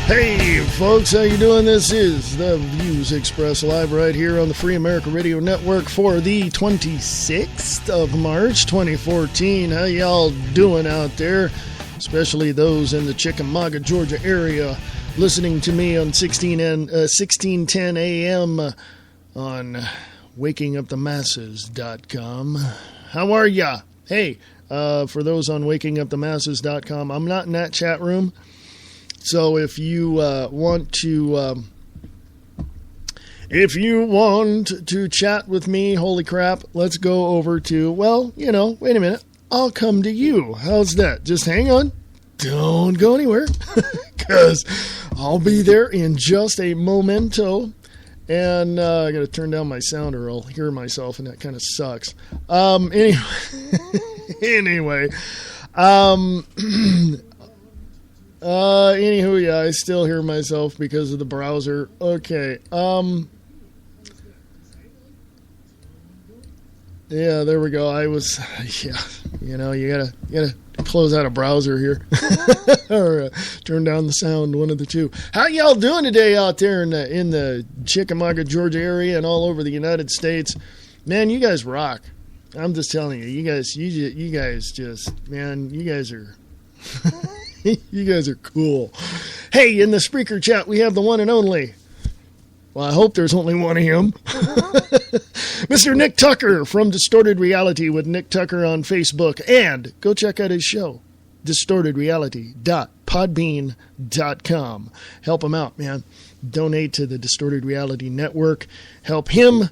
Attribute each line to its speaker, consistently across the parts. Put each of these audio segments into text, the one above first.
Speaker 1: Hey folks, how you doing? This is the Views Express live right here on the Free America Radio Network for the 26th of March 2014. How y'all doing out there? Especially those in the Chickamauga, Georgia area listening to me on 1610 AM on wakingupthemasses.com. How are ya? Hey, for those on wakingupthemasses.com, I'm not in that chat room. So if you want to chat with me, holy crap, let's go over to, well, wait a minute. I'll come to you. How's that? Just hang on. Don't go anywhere because I'll be there in just a momento. And I got to turn down my sound or I'll hear myself, and that kind of sucks. Anyway. Anywho, yeah, I still hear myself because of the browser. Okay. Yeah, there we go. You gotta close out a browser here or turn down the sound, one of the two. How y'all doing today out there in the Chickamauga, Georgia area and all over the United States? Man, you guys rock. I'm just telling you, you guys are you guys are cool. Hey, in the Spreaker chat, we have the one and only. Well, I hope there's only one of him. Mr. Nick Tucker from Distorted Reality with Nick Tucker on Facebook. And go check out his show, distortedreality.podbean.com. Help him out, man. Donate to the Distorted Reality Network. Help him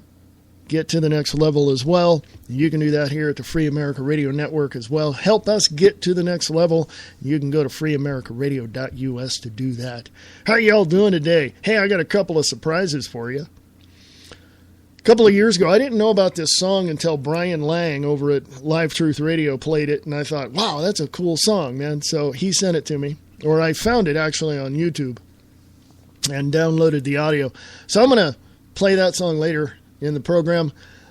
Speaker 1: get to the next level as well. You can do that here at the Free America Radio Network as well. Help us get to the next level. You can go to freeamericaradio.us to do that. How y'all doing today? Hey, I got a couple of surprises for you. A couple of years ago, I didn't know about this song until Brian Lang over at Live Truth Radio played it, and I thought, wow, that's a cool song, man. So he sent it to me, or I found it actually on YouTube and downloaded the audio. So I'm going to play that song later in the program.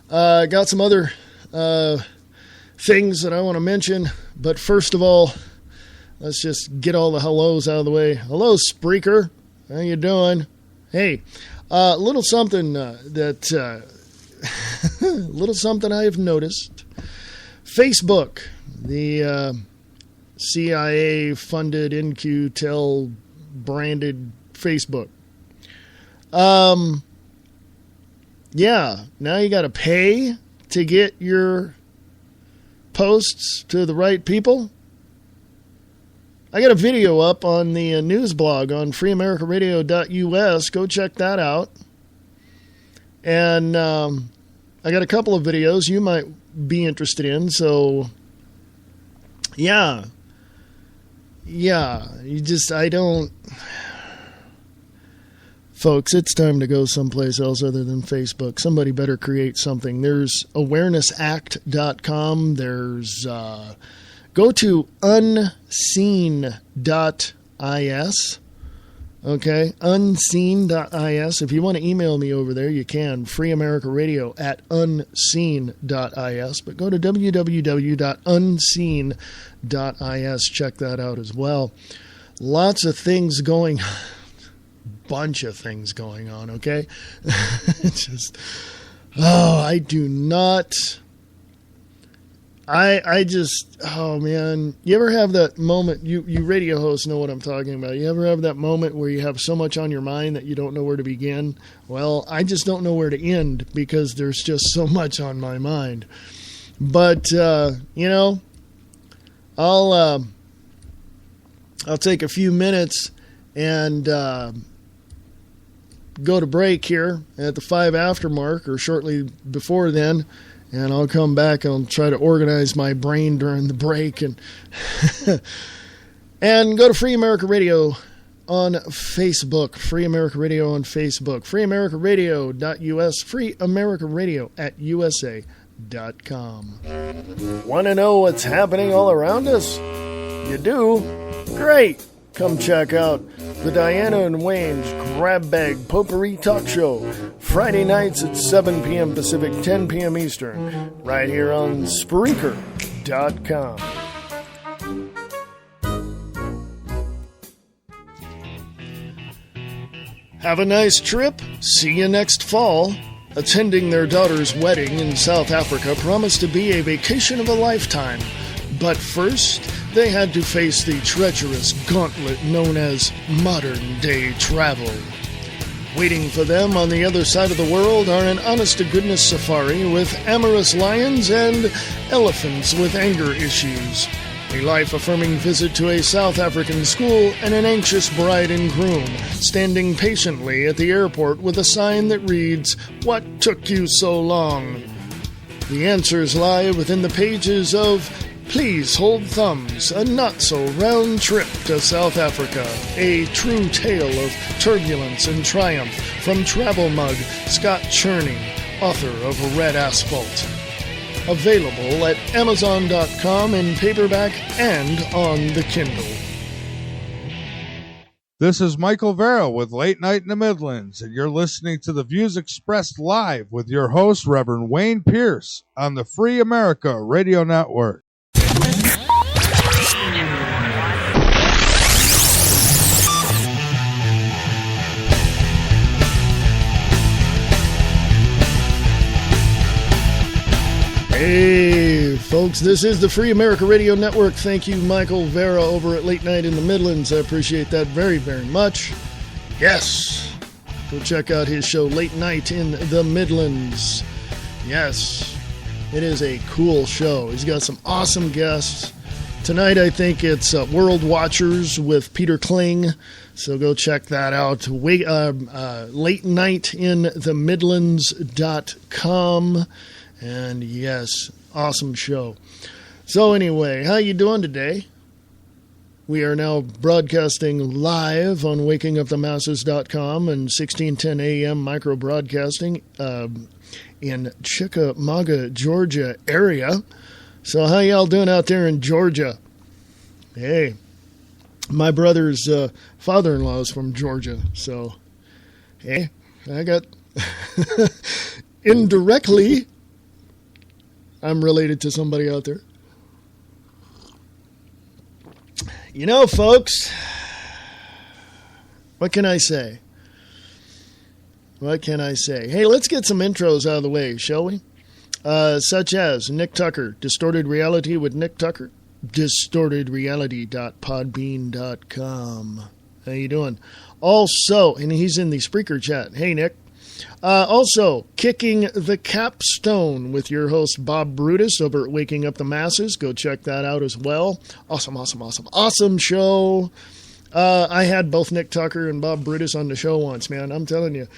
Speaker 1: Got some other things that I want to mention, but first of all, let's just get all the hellos out of the way. Hello, Spreaker. How you doing? Hey, little something little something I have noticed. Facebook, the CIA-funded NQTEL branded Facebook. Yeah, now you got to pay to get your posts to the right people. I got a video up on the news blog on freeamericaradio.us. Go check that out. And I got a couple of videos you might be interested in. So, yeah. Folks, it's time to go someplace else other than Facebook. Somebody better create something. There's awarenessact.com. There's go to unseen.is. Okay, unseen.is. If you want to email me over there, you can. freeamericaradio@unseen.is. But go to www.unseen.is. Check that out as well. Lots of things going on. Bunch of things going on, okay? I do not. Oh man, you ever have that moment? You radio hosts know what I'm talking about. You ever have that moment where you have so much on your mind that you don't know where to begin? Well, I just don't know where to end because there's just so much on my mind. But I'll take a few minutes and go to break here at the 5 after mark or shortly before then, and I'll come back and I'll try to organize my brain during the break and and go to Free America Radio on Facebook. Free America Radio on Facebook. freeamericaradio.us. freeamericaradio@usa.com. Want to know what's happening all around us? You do? Great! Come check out the Diana and Wayne's Grab Bag Potpourri Talk Show, Friday nights at 7 p.m. Pacific, 10 p.m. Eastern, right here on Spreaker.com. Have a nice trip. See you next fall. Attending their daughter's wedding in South Africa promised to be a vacation of a lifetime. But first, they had to face the treacherous gauntlet known as modern-day travel. Waiting for them on the other side of the world are an honest-to-goodness safari with amorous lions and elephants with anger issues, a life-affirming visit to a South African school, and an anxious bride and groom standing patiently at the airport with a sign that reads, "What took you so long?" The answers lie within the pages of Please Hold Thumbs, a not-so-round trip to South Africa, a true tale of turbulence and triumph from Travel Mug Scott Cherney, author of Red Asphalt. Available at Amazon.com in paperback and on the Kindle.
Speaker 2: This is Michael Vera with Late Night in the Midlands, and you're listening to the views expressed live with your host, Reverend Wayne Pierce, on the Free America Radio Network.
Speaker 1: Hey, folks, this is the Free America Radio Network. Thank you, Michael Vera, over at Late Night in the Midlands. I appreciate that very, very much. Yes, go check out his show, Late Night in the Midlands. Yes, it is a cool show. He's got some awesome guests. Tonight, I think it's World Watchers with Peter Kling, so go check that out. LateNightInTheMidlands.com. And yes, awesome show. So anyway, how you doing today? We are now broadcasting live on WakingUpTheMasses.com and 1610 AM micro broadcasting in Chickamauga, Georgia area. So how y'all doing out there in Georgia? Hey, my brother's father-in-law is from Georgia, so hey, I got indirectly, I'm related to somebody out there. You know, folks, what can I say? What can I say? Hey, let's get some intros out of the way, shall we? Such as Nick Tucker, Distorted Reality with Nick Tucker, distortedreality.podbean.com. How you doing? Also, and he's in the Spreaker chat. Hey, Nick. Also, Kicking the Capstone with your host, Bob Brutus, over at Waking Up the Masses. Go check that out as well. Awesome show. I had both Nick Tucker and Bob Brutus on the show once, man. I'm telling you,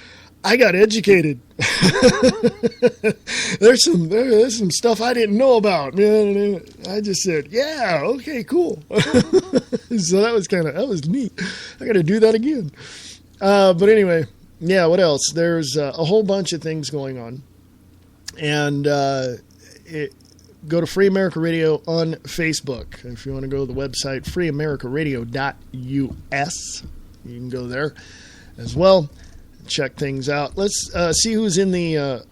Speaker 1: I got educated. There's some stuff I didn't know about, man. I just said, yeah, okay, cool. So that was neat. I got to do that again. But anyway. Yeah, what else? There's a whole bunch of things going on. And go to Free America Radio on Facebook. If you want to go to the website, freeamericaradio.us, you can go there as well. Check things out. Let's see who's in the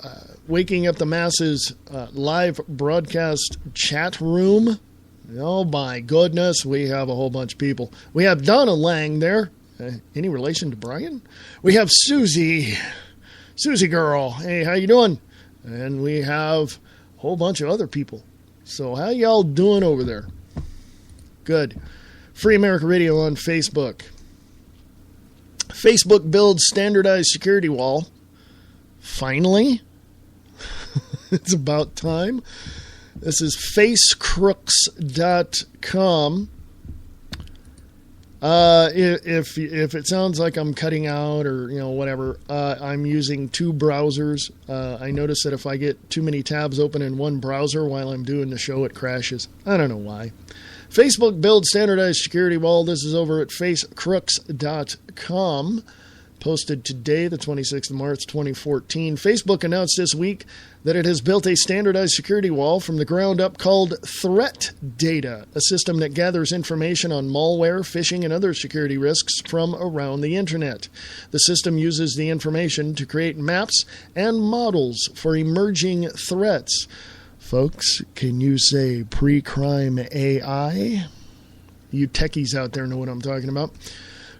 Speaker 1: Waking Up the Masses live broadcast chat room. Oh, my goodness. We have a whole bunch of people. We have Donna Lang there. Any relation to Brian? We have Susie girl. Hey, how you doing? And we have a whole bunch of other people. So how y'all doing over there? Good. Free America Radio on Facebook. Facebook builds standardized security wall. Finally. It's about time. This is facecrooks.com. If it sounds like I'm cutting out or, whatever, I'm using two browsers. I notice that if I get too many tabs open in one browser while I'm doing the show, it crashes. I don't know why. Facebook builds standardized security wall. This is over at facecrooks.com. Posted today, the 26th of March, 2014. Facebook announced this week that it has built a standardized security wall from the ground up called Threat Data, a system that gathers information on malware, phishing, and other security risks from around the internet. The system uses the information to create maps and models for emerging threats. Folks, can you say pre-crime AI? You techies out there know what I'm talking about.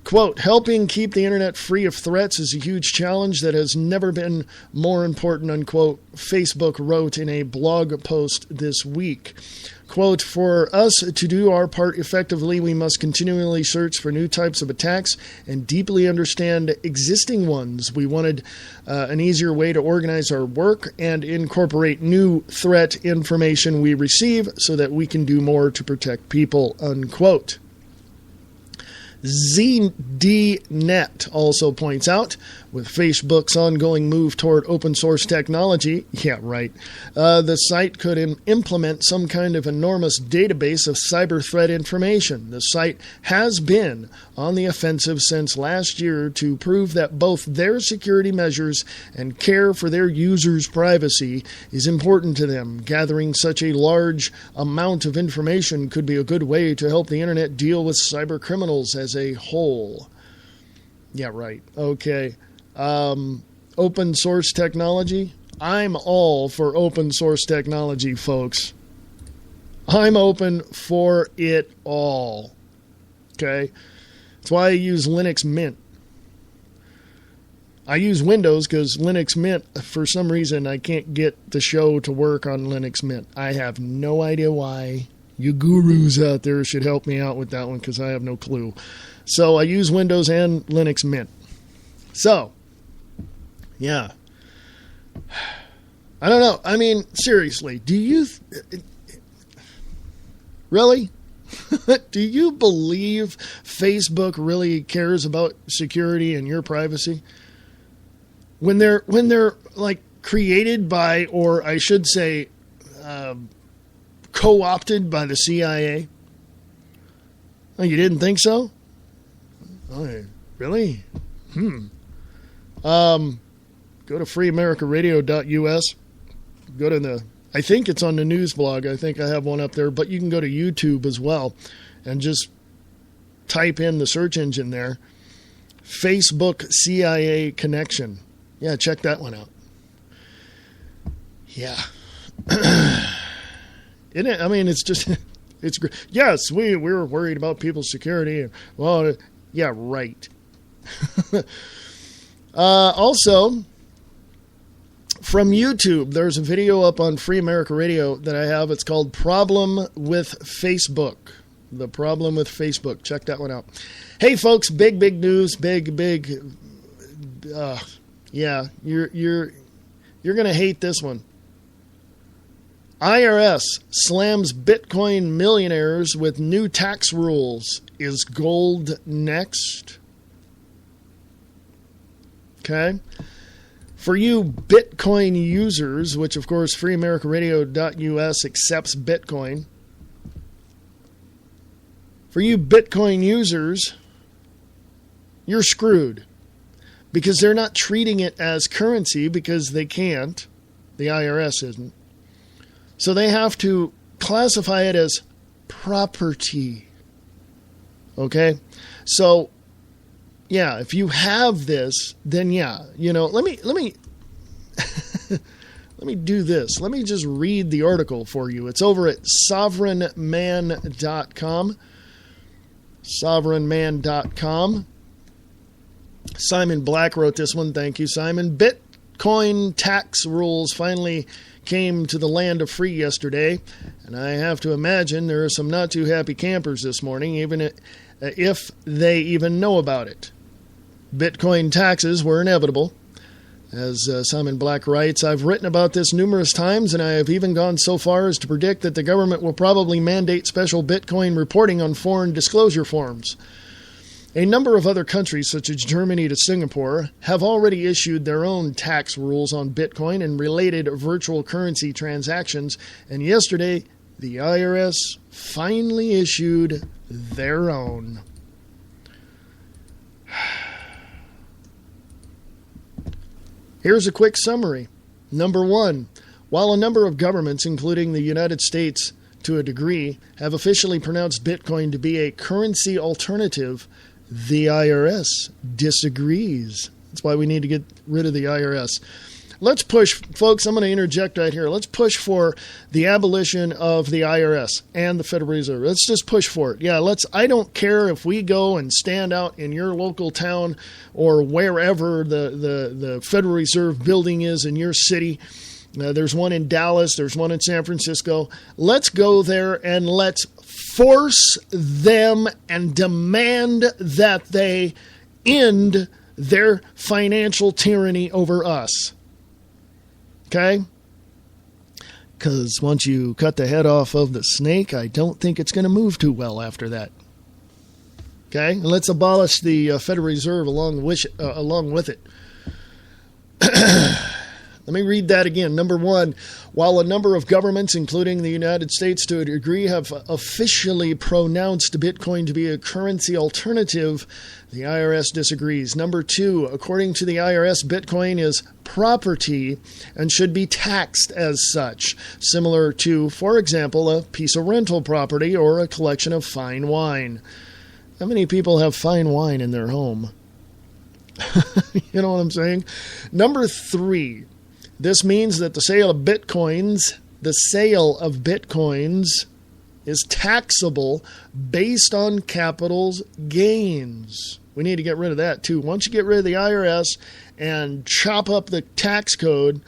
Speaker 1: Quote, helping keep the internet free of threats is a huge challenge that has never been more important, unquote, Facebook wrote in a blog post this week. Quote, for us to do our part effectively, we must continually search for new types of attacks and deeply understand existing ones. We wanted an easier way to organize our work and incorporate new threat information we receive so that we can do more to protect people, unquote. ZDNet also points out, with Facebook's ongoing move toward open source technology, the site could implement some kind of enormous database of cyber threat information. The site has been on the offensive since last year to prove that both their security measures and care for their users' privacy is important to them. Gathering such a large amount of information could be a good way to help the internet deal with cyber criminals as a whole. Yeah, right. Okay. Open source technology. I'm all for open source technology, folks. I'm open for it all. Okay? That's why I use Linux Mint. I use Windows because Linux Mint, for some reason, I can't get the show to work on Linux Mint. I have no idea why. You gurus out there should help me out with that one because I have no clue. So I use Windows and Linux Mint. So, yeah. I don't know. I mean, seriously, do you... really? Do you believe Facebook really cares about security and your privacy? When they're like created by, or I should say, co-opted by the CIA? Oh, you didn't think so? Oh, really? Go to freeamericaradio.us. Go to the, I think it's on the news blog. I think I have one up there, but you can go to YouTube as well and just type in the search engine there. Facebook CIA connection. Yeah, check that one out. Yeah. Isn't it? I mean, it's just, it's great. Yes, we were worried about people's security. Well, yeah, right. Also, from YouTube, there's a video up on Free America Radio that I have. It's called Problem with Facebook. The Problem with Facebook. Check that one out. Hey, folks, big news. Yeah, you're going to hate this one. IRS slams Bitcoin millionaires with new tax rules. Is gold next? Okay. For you Bitcoin users, which of course freeamericaradio.us accepts Bitcoin. For you Bitcoin users, you're screwed. Because they're not treating it as currency because they can't. The IRS isn't. So they have to classify it as property. Okay? So, yeah, if you have this, then yeah, you know, let me let me do this. Let me just read the article for you. It's over at sovereignman.com. Sovereignman.com. Simon Black wrote this one. Thank you, Simon. Bitcoin tax rules finally came to the land of free yesterday, and I have to imagine there are some not too happy campers this morning, even if they even know about it. Bitcoin taxes were inevitable. As Simon Black writes, I've written about this numerous times, and I have even gone so far as to predict that the government will probably mandate special Bitcoin reporting on foreign disclosure forms. A number of other countries, such as Germany to Singapore, have already issued their own tax rules on Bitcoin and related virtual currency transactions, and yesterday, the IRS finally issued their own. Here's a quick summary. Number one, while a number of governments, including the United States to a degree, have officially pronounced Bitcoin to be a currency alternative, the IRS disagrees. That's why we need to get rid of the IRS. Let's push, folks, I'm going to interject right here. Let's push for the abolition of the IRS and the Federal Reserve. Let's just push for it. Yeah, I don't care if we go and stand out in your local town or wherever the Federal Reserve building is in your city. There's one in Dallas. There's one in San Francisco. Let's go there and let's force them and demand that they end their financial tyranny over us. Okay? Because once you cut the head off of the snake, I don't think it's going to move too well after that. Okay? And let's abolish the Federal Reserve along with it. Let me read that again. Number one, while a number of governments, including the United States to a degree, have officially pronounced Bitcoin to be a currency alternative, the IRS disagrees. Number two, according to the IRS, Bitcoin is property and should be taxed as such, similar to, for example, a piece of rental property or a collection of fine wine. How many people have fine wine in their home? You know what I'm saying? Number three, this means that the sale of bitcoins is taxable based on capital gains. We need to get rid of that too. Once you get rid of the IRS and chop up the tax code,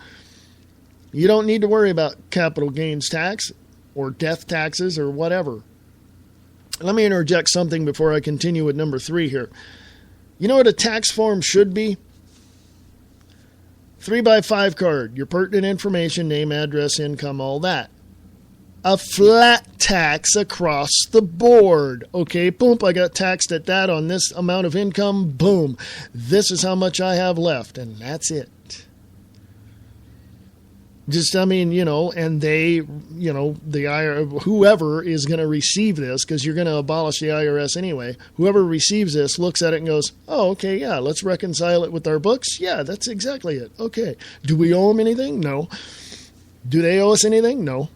Speaker 1: you don't need to worry about capital gains tax or death taxes or whatever. Let me interject something before I continue with number three here. You know what a tax form should be? 3x5 card, your pertinent information, name, address, income, all that. A flat tax across the board. Okay, boom, I got taxed at that on this amount of income. Boom, this is how much I have left, and that's it. Just, I mean, and they, the IRS, whoever is going to receive this, because you're going to abolish the IRS anyway, whoever receives this looks at it and goes, oh, okay, yeah, let's reconcile it with our books. Yeah, that's exactly it. Okay. Do we owe them anything? No. Do they owe us anything? No.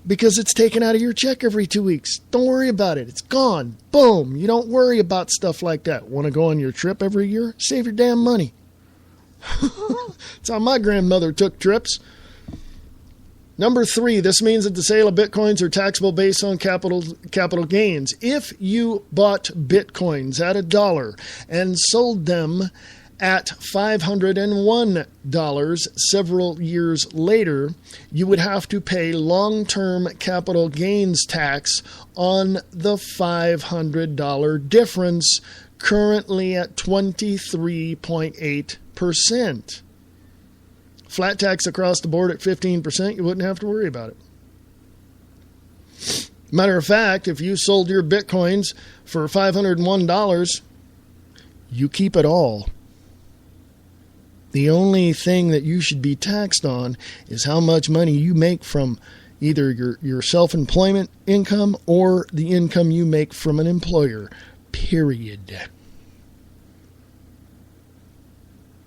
Speaker 1: Because it's taken out of your check every 2 weeks. Don't worry about it. It's gone. Boom. You don't worry about stuff like that. Want to go on your trip every year? Save your damn money. That's how my grandmother took trips. Number three, this means that the sale of bitcoins are taxable based on capital gains. If you bought bitcoins at $1 and sold them at $501 several years later, you would have to pay long-term capital gains tax on the $500 difference, currently at 23.8%. Flat tax across the board at 15%, you wouldn't have to worry about it. Matter of fact, if you sold your bitcoins for $501, you keep it all. The only thing that you should be taxed on is how much money you make from either your self-employment income or the income you make from an employer, period.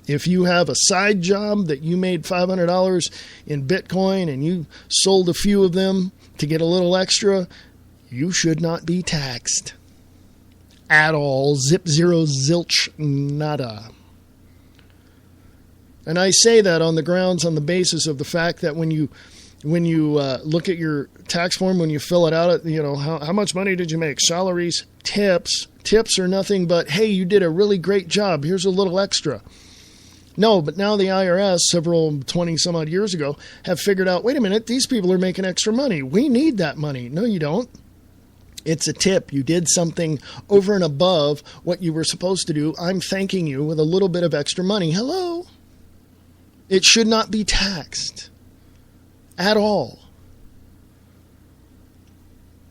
Speaker 1: If you have a side job that you made $500 in Bitcoin and you sold a few of them to get a little extra, you should not be taxed at all. Zip, zero, zilch, nada. And I say that on the basis of the fact that when you look at your tax form, when you fill it out, how much money did you make? Salaries, tips. Tips are nothing but, hey, you did a really great job. Here's a little extra. No, but now the IRS, 20 some odd years ago, have figured out, wait a minute, these people are making extra money. We need that money. No, you don't. It's a tip. You did something over and above what you were supposed to do. I'm thanking you with a little bit of extra money. Hello. It should not be taxed at all.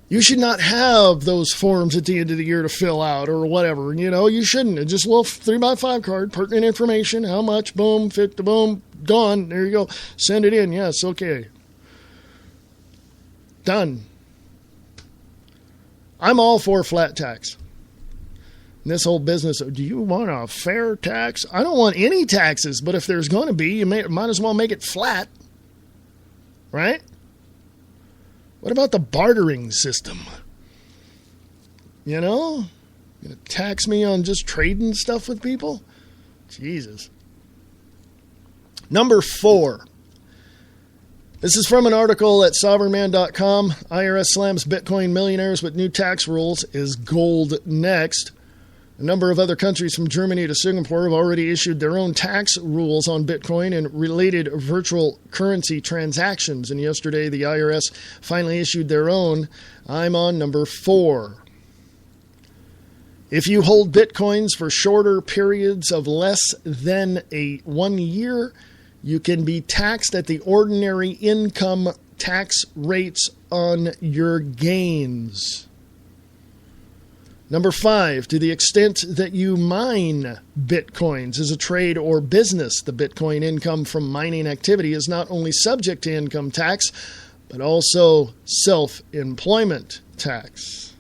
Speaker 1: You should not have those forms at the end of the year to fill out or whatever. You shouldn't. It's just a little 3x5 card, pertinent information, how much, boom, fit the boom, gone. There you go. Send it in. Yes, okay. Done. I'm all for flat tax. And this whole business of, do you want a fair tax? I don't want any taxes, but if there's going to be, you might as well make it flat. Right? What about the bartering system? You going to tax me on just trading stuff with people? Jesus. Number 4. This is from an article at sovereignman.com. IRS slams Bitcoin millionaires with new tax rules. Is gold next? A number of other countries from Germany to Singapore have already issued their own tax rules on Bitcoin and related virtual currency transactions. And yesterday, the IRS finally issued their own. I'm on number 4. If you hold Bitcoins for shorter periods of less than 1 year, you can be taxed at the ordinary income tax rates on your gains. Number 5, to the extent that you mine Bitcoins as a trade or business, the Bitcoin income from mining activity is not only subject to income tax, but also self-employment tax.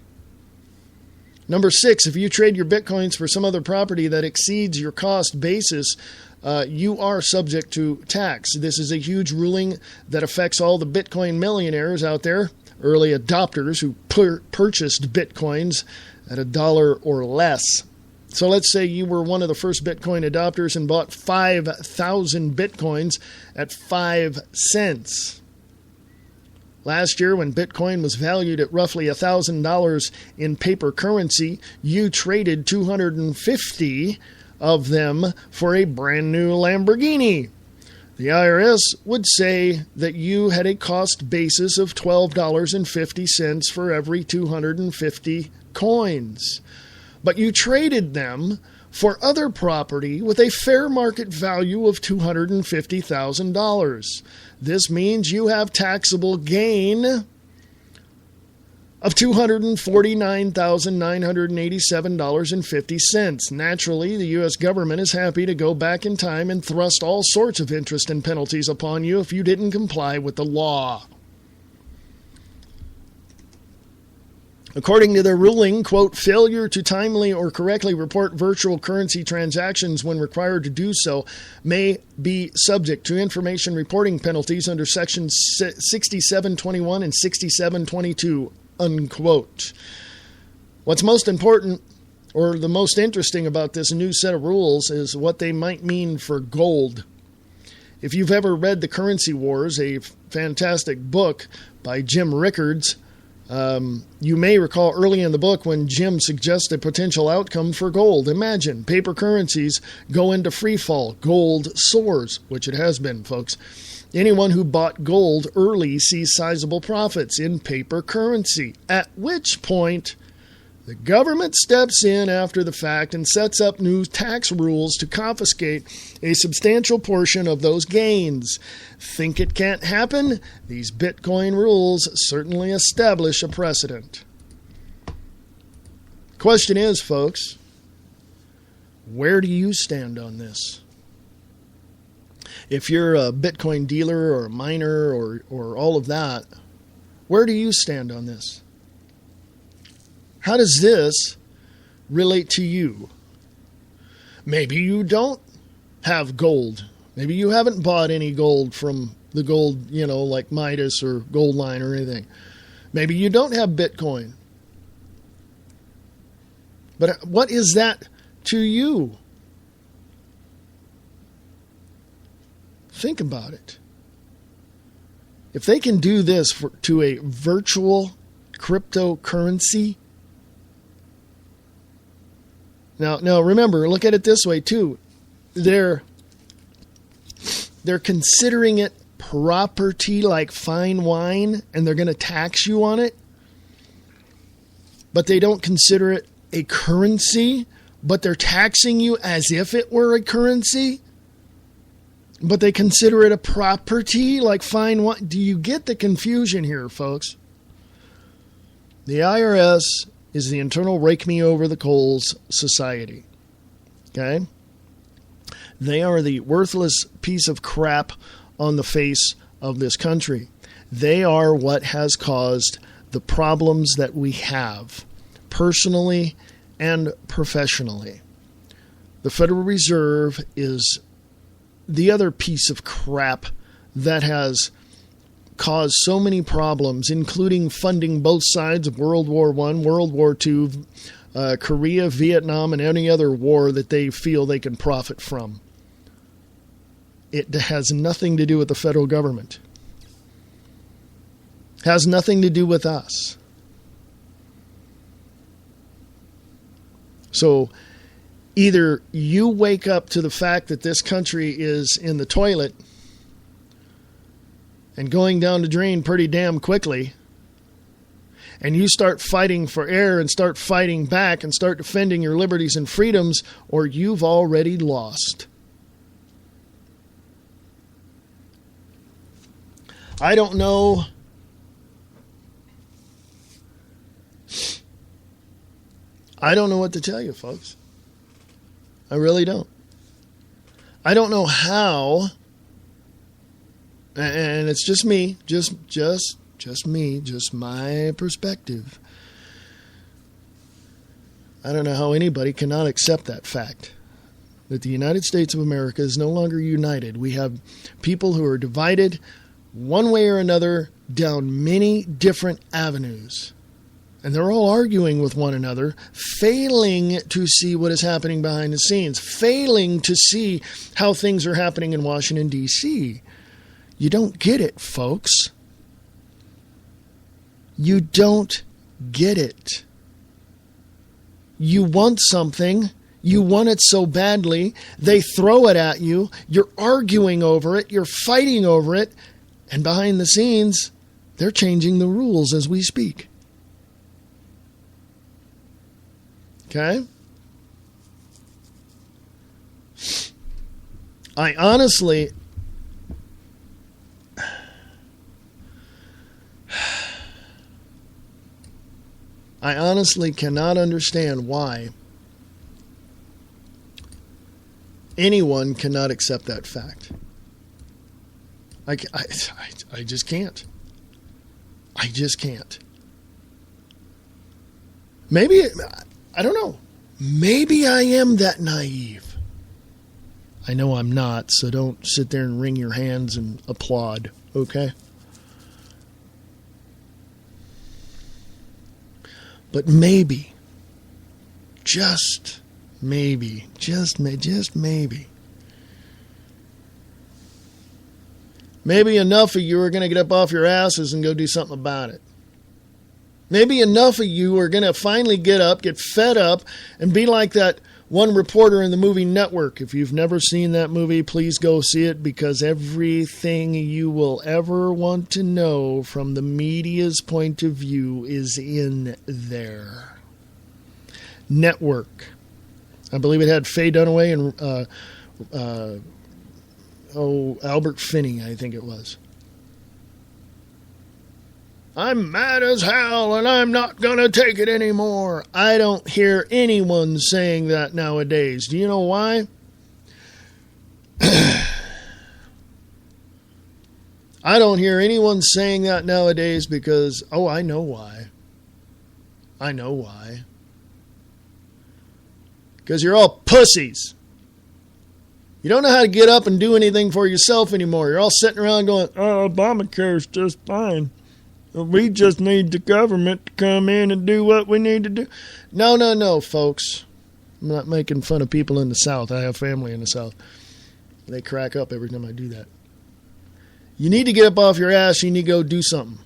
Speaker 1: Number 6, if you trade your Bitcoins for some other property that exceeds your cost basis, you are subject to tax. This is a huge ruling that affects all the Bitcoin millionaires out there, early adopters who purchased Bitcoins at $1 or less. So let's say you were one of the first Bitcoin adopters and bought 5,000 Bitcoins at 5 cents. Last year, when Bitcoin was valued at roughly $1,000 in paper currency, you traded 250 of them for a brand new Lamborghini. The IRS would say that you had a cost basis of $12.50 for every 250 coins. But you traded them for other property with a fair market value of $250,000. This means you have taxable gain of $249,987.50. Naturally, the U.S. government is happy to go back in time and thrust all sorts of interest and penalties upon you if you didn't comply with the law. According to their ruling, quote, failure to timely or correctly report virtual currency transactions when required to do so may be subject to information reporting penalties under Section 6721 and 6722, unquote. What's most important, or the most interesting about this new set of rules, is what they might mean for gold. If you've ever read The Currency Wars, a fantastic book by Jim Rickards, you may recall early in the book when Jim suggests a potential outcome for gold. Imagine paper currencies go into free fall. Gold soars, which it has been, folks. Anyone who bought gold early sees sizable profits in paper currency, at which point the government steps in after the fact and sets up new tax rules to confiscate a substantial portion of those gains. Think it can't happen? These Bitcoin rules certainly establish a precedent. Question is, folks, where do you stand on this? If you're a Bitcoin dealer or a miner or all of that, where do you stand on this? How does this relate to you? Maybe you don't have gold. Maybe you haven't bought any gold from the gold, like Midas or Goldline or anything. Maybe you don't have Bitcoin. But what is that to you? Think about it. If they can do this to a virtual cryptocurrency. Now remember, look at it this way too. They're considering it property like fine wine, and they're going to tax you on it. But they don't consider it a currency, but they're taxing you as if it were a currency. But they consider it a property like fine wine. Do you get the confusion here, folks? The IRS is the internal rake me over the coals society. Okay? They are the worthless piece of crap on the face of this country. They are what has caused the problems that we have, personally and professionally. The Federal Reserve is the other piece of crap that has caused so many problems, including funding both sides of World War I, World War II, Korea, Vietnam, and any other war that they feel they can profit from. It has nothing to do with the federal government. Has nothing to do with us. So either you wake up to the fact that this country is in the toilet and going down the drain pretty damn quickly, and you start fighting for air and start fighting back and start defending your liberties and freedoms, or you've already lost. I don't know. I don't know what to tell you, folks. I really don't. I don't know how, and it's just me, just me, just my perspective. I don't know how anybody cannot accept that fact, that the United States of America is no longer united. We have people who are divided one way or another down many different avenues. And they're all arguing with one another, failing to see what is happening behind the scenes, failing to see how things are happening in Washington, D.C. You don't get it, folks. You don't get it. You want something. You want it so badly. They throw it at you. You're arguing over it. You're fighting over it. And behind the scenes, they're changing the rules as we speak. Okay? I honestly cannot understand why anyone cannot accept that fact. I just can't. I just can't. Maybe, I don't know. Maybe I am that naive. I know I'm not, so don't sit there and wring your hands and applaud, okay? But maybe, just maybe, maybe enough of you are going to get up off your asses and go do something about it. Maybe enough of you are going to finally get up, get fed up, and be like that one reporter in the movie Network. If you've never seen that movie, please go see it, because everything you will ever want to know from the media's point of view is in there. Network. I believe it had Faye Dunaway and Albert Finney, I think it was. I'm mad as hell and I'm not going to take it anymore. I don't hear anyone saying that nowadays. Do you know why? I don't hear anyone saying that nowadays because, I know why. I know why. Because you're all pussies. You don't know how to get up and do anything for yourself anymore. You're all sitting around going, Obamacare's just fine. We just need the government to come in and do what we need to do. No, folks. I'm not making fun of people in the South. I have family in the South. They crack up every time I do that. You need to get up off your ass. You need to go do something.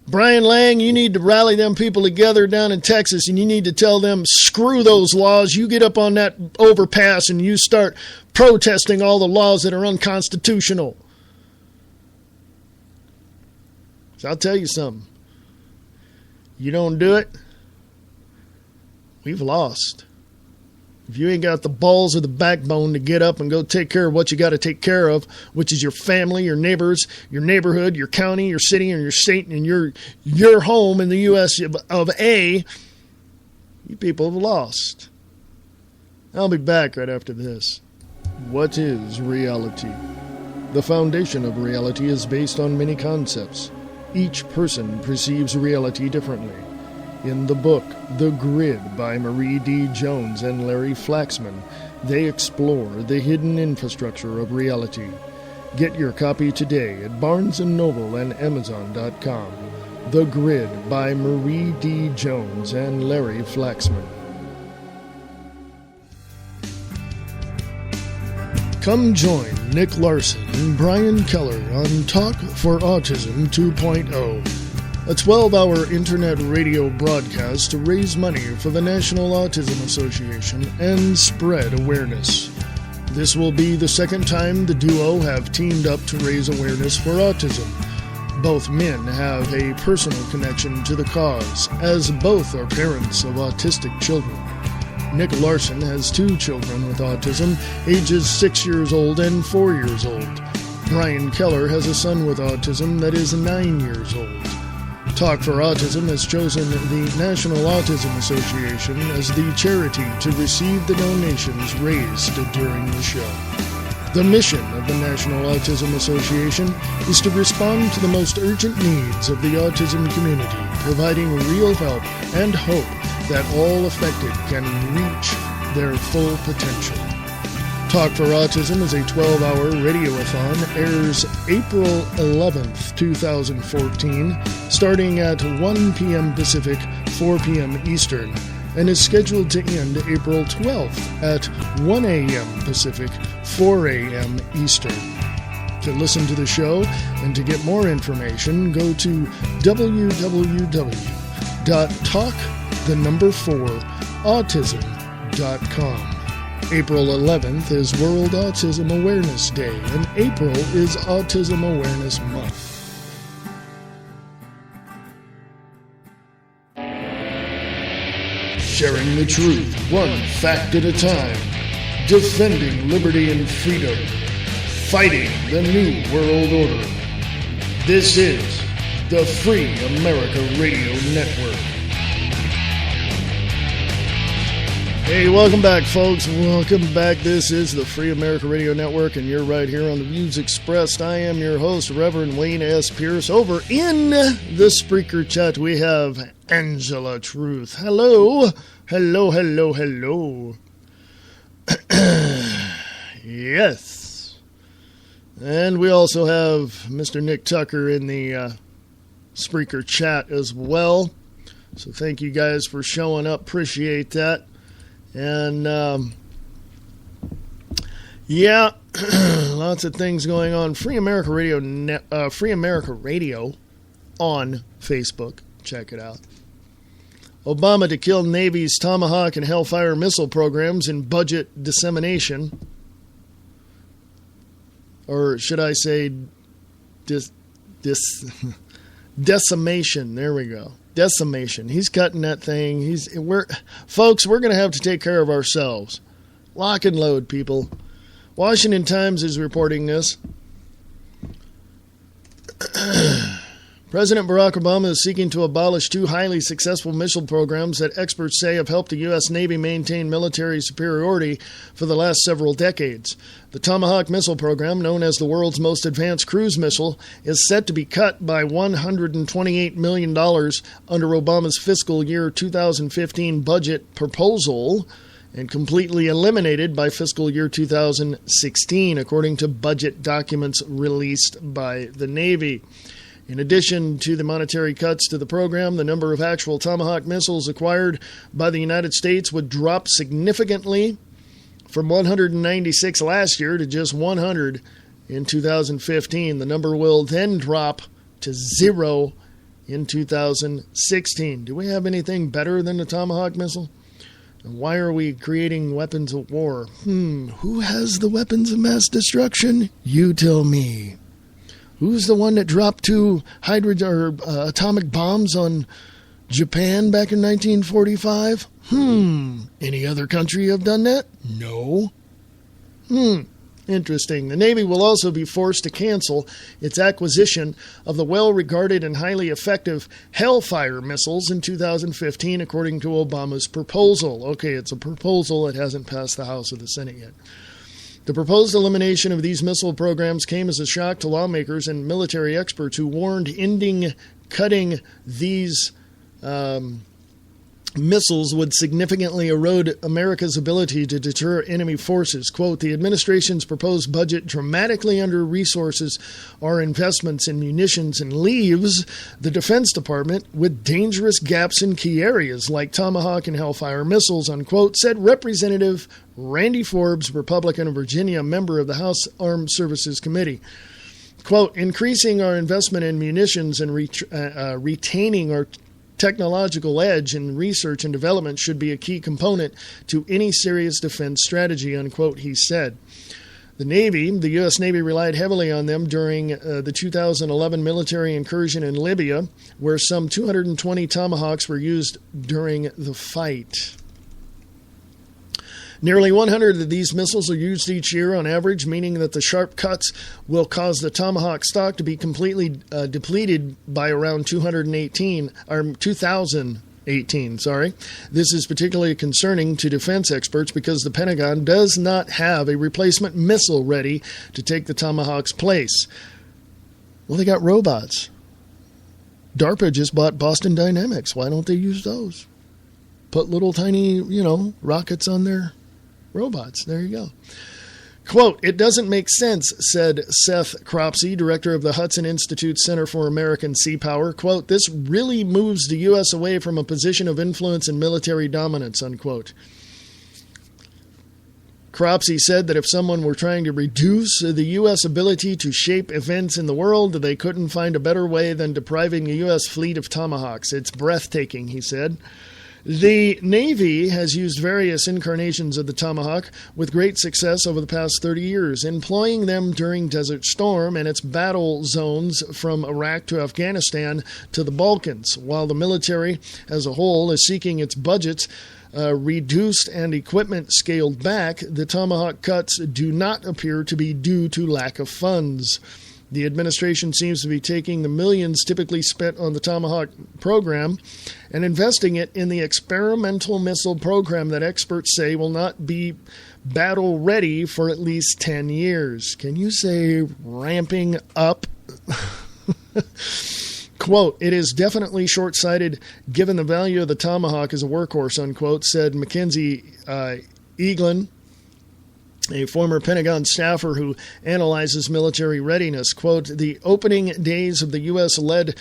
Speaker 1: Brian Lang, you need to rally them people together down in Texas, and you need to tell them, screw those laws. You get up on that overpass and you start protesting all the laws that are unconstitutional. I'll tell you something. You don't do it, we've lost. If you ain't got the balls or the backbone to get up and go take care of what you got to take care of, which is your family, your neighbors, your neighborhood, your county, your city, and your state, and your home in the U.S. of A., you people have lost. I'll be back right after this. What is reality? The foundation of reality is based on many concepts. Each person perceives reality differently. In the book, The Grid by Marie D. Jones and Larry Flaxman, they explore the hidden infrastructure of reality. Get your copy today at Barnes & Noble and Amazon.com. The Grid by Marie D. Jones and Larry Flaxman. Come join Nick Larson and Brian Keller on Talk for Autism 2.0, a 12-hour internet radio broadcast to raise money for the National Autism Association and spread awareness. This will be the second time the duo have teamed up to raise awareness for autism. Both men have a personal connection to the cause, as both are parents of autistic children. Nick Larson has 2 children with autism, ages 6 years old and 4 years old. Brian Keller has a son with autism that is 9 years old. Talk for Autism has chosen the National Autism Association as the charity to receive the donations raised during the show. The mission of the National Autism Association is to respond to the most urgent needs of the autism community, providing real help and hope that all affected can reach their full potential. Talk for Autism is a 12-hour radiothon, airs April 11th, 2014, starting at 1 p.m. Pacific, 4 p.m. Eastern, and is scheduled to end April 12th at 1 a.m. Pacific, 4 a.m. Eastern. To listen to the show and to get more information, go to www.talk4autism.com. April 11th is World Autism Awareness Day, and April is Autism Awareness Month. Sharing the truth, one fact at a time. Defending liberty and freedom. Fighting the New World Order. This is the Free America Radio Network. Hey, welcome back, folks. Welcome back. This is the Free America Radio Network, and you're right here on the Views Expressed. I am your host, Reverend Wayne S. Pierce. Over in the Spreaker chat, we have Angela Truth. Hello. Hello, hello, hello. Yes. And we also have Mr. Nick Tucker in the Spreaker chat as well. So thank you guys for showing up. Appreciate that. And, yeah, lots of things going on. Free America Radio, Free America Radio on Facebook. Check it out. Obama to kill Navy's Tomahawk and Hellfire missile programs in budget dissemination. Or should I say decimation. There we go. Decimation. He's cutting that thing. Folks, we're going to have to take care of ourselves. Lock and load, people. Washington Times is reporting this. President Barack Obama is seeking to abolish 2 highly successful missile programs that experts say have helped the U.S. Navy maintain military superiority for the last several decades. The Tomahawk missile program, known as the world's most advanced cruise missile, is set to be cut by $128 million under Obama's fiscal year 2015 budget proposal and completely eliminated by fiscal year 2016, according to budget documents released by the Navy. In addition to the monetary cuts to the program, the number of actual Tomahawk missiles acquired by the United States would drop significantly from 196 last year to just 100 in 2015. The number will then drop to 0 in 2016. Do we have anything better than the Tomahawk missile? And why are we creating weapons of war? Who has the weapons of mass destruction? You tell me. Who's the one that dropped 2 atomic bombs on Japan back in 1945? Any other country have done that? No. Interesting. The Navy will also be forced to cancel its acquisition of the well-regarded and highly effective Hellfire missiles in 2015, according to Obama's proposal. Okay, it's a proposal. It hasn't passed the House or the Senate yet. The proposed elimination of these missile programs came as a shock to lawmakers and military experts who warned cutting these missiles would significantly erode America's ability to deter enemy forces. Quote, the administration's proposed budget dramatically under-resources our investments in munitions and leaves the Defense Department with dangerous gaps in key areas like Tomahawk and Hellfire missiles, unquote, said Representative Randy Forbes, Republican of Virginia, member of the House Armed Services Committee. Quote, increasing our investment in munitions and retaining our technological edge in research and development should be a key component to any serious defense strategy, unquote, he said. The U.S. Navy relied heavily on them during the 2011 military incursion in Libya, where some 220 Tomahawks were used during the fight. Nearly 100 of these missiles are used each year on average, meaning that the sharp cuts will cause the Tomahawk stock to be completely depleted by around 2018. This is particularly concerning to defense experts because the Pentagon does not have a replacement missile ready to take the Tomahawk's place. Well, they got robots. DARPA just bought Boston Dynamics. Why don't they use those? Put little tiny, rockets on their robots. There you go. Quote, it doesn't make sense, said Seth Cropsey, director of the Hudson Institute Center for American Sea Power. Quote, this really moves the U.S. away from a position of influence and military dominance, unquote. Cropsey said that if someone were trying to reduce the U.S. ability to shape events in the world, they couldn't find a better way than depriving the U.S. fleet of Tomahawks. It's breathtaking, he said. The Navy has used various incarnations of the Tomahawk with great success over the past 30 years, employing them during Desert Storm and its battle zones from Iraq to Afghanistan to the Balkans, while the military as a whole is seeking its budgets reduced and equipment scaled back. The Tomahawk cuts do not appear to be due to lack of funds. The administration seems to be taking the millions typically spent on the Tomahawk program and investing it in the experimental missile program that experts say will not be battle ready for at least 10 years. Can you say ramping up? Quote, it is definitely short-sighted given the value of the Tomahawk as a workhorse, unquote, said Mackenzie Eaglin, a former Pentagon staffer who analyzes military readiness. Quote, the opening days of the U.S.-led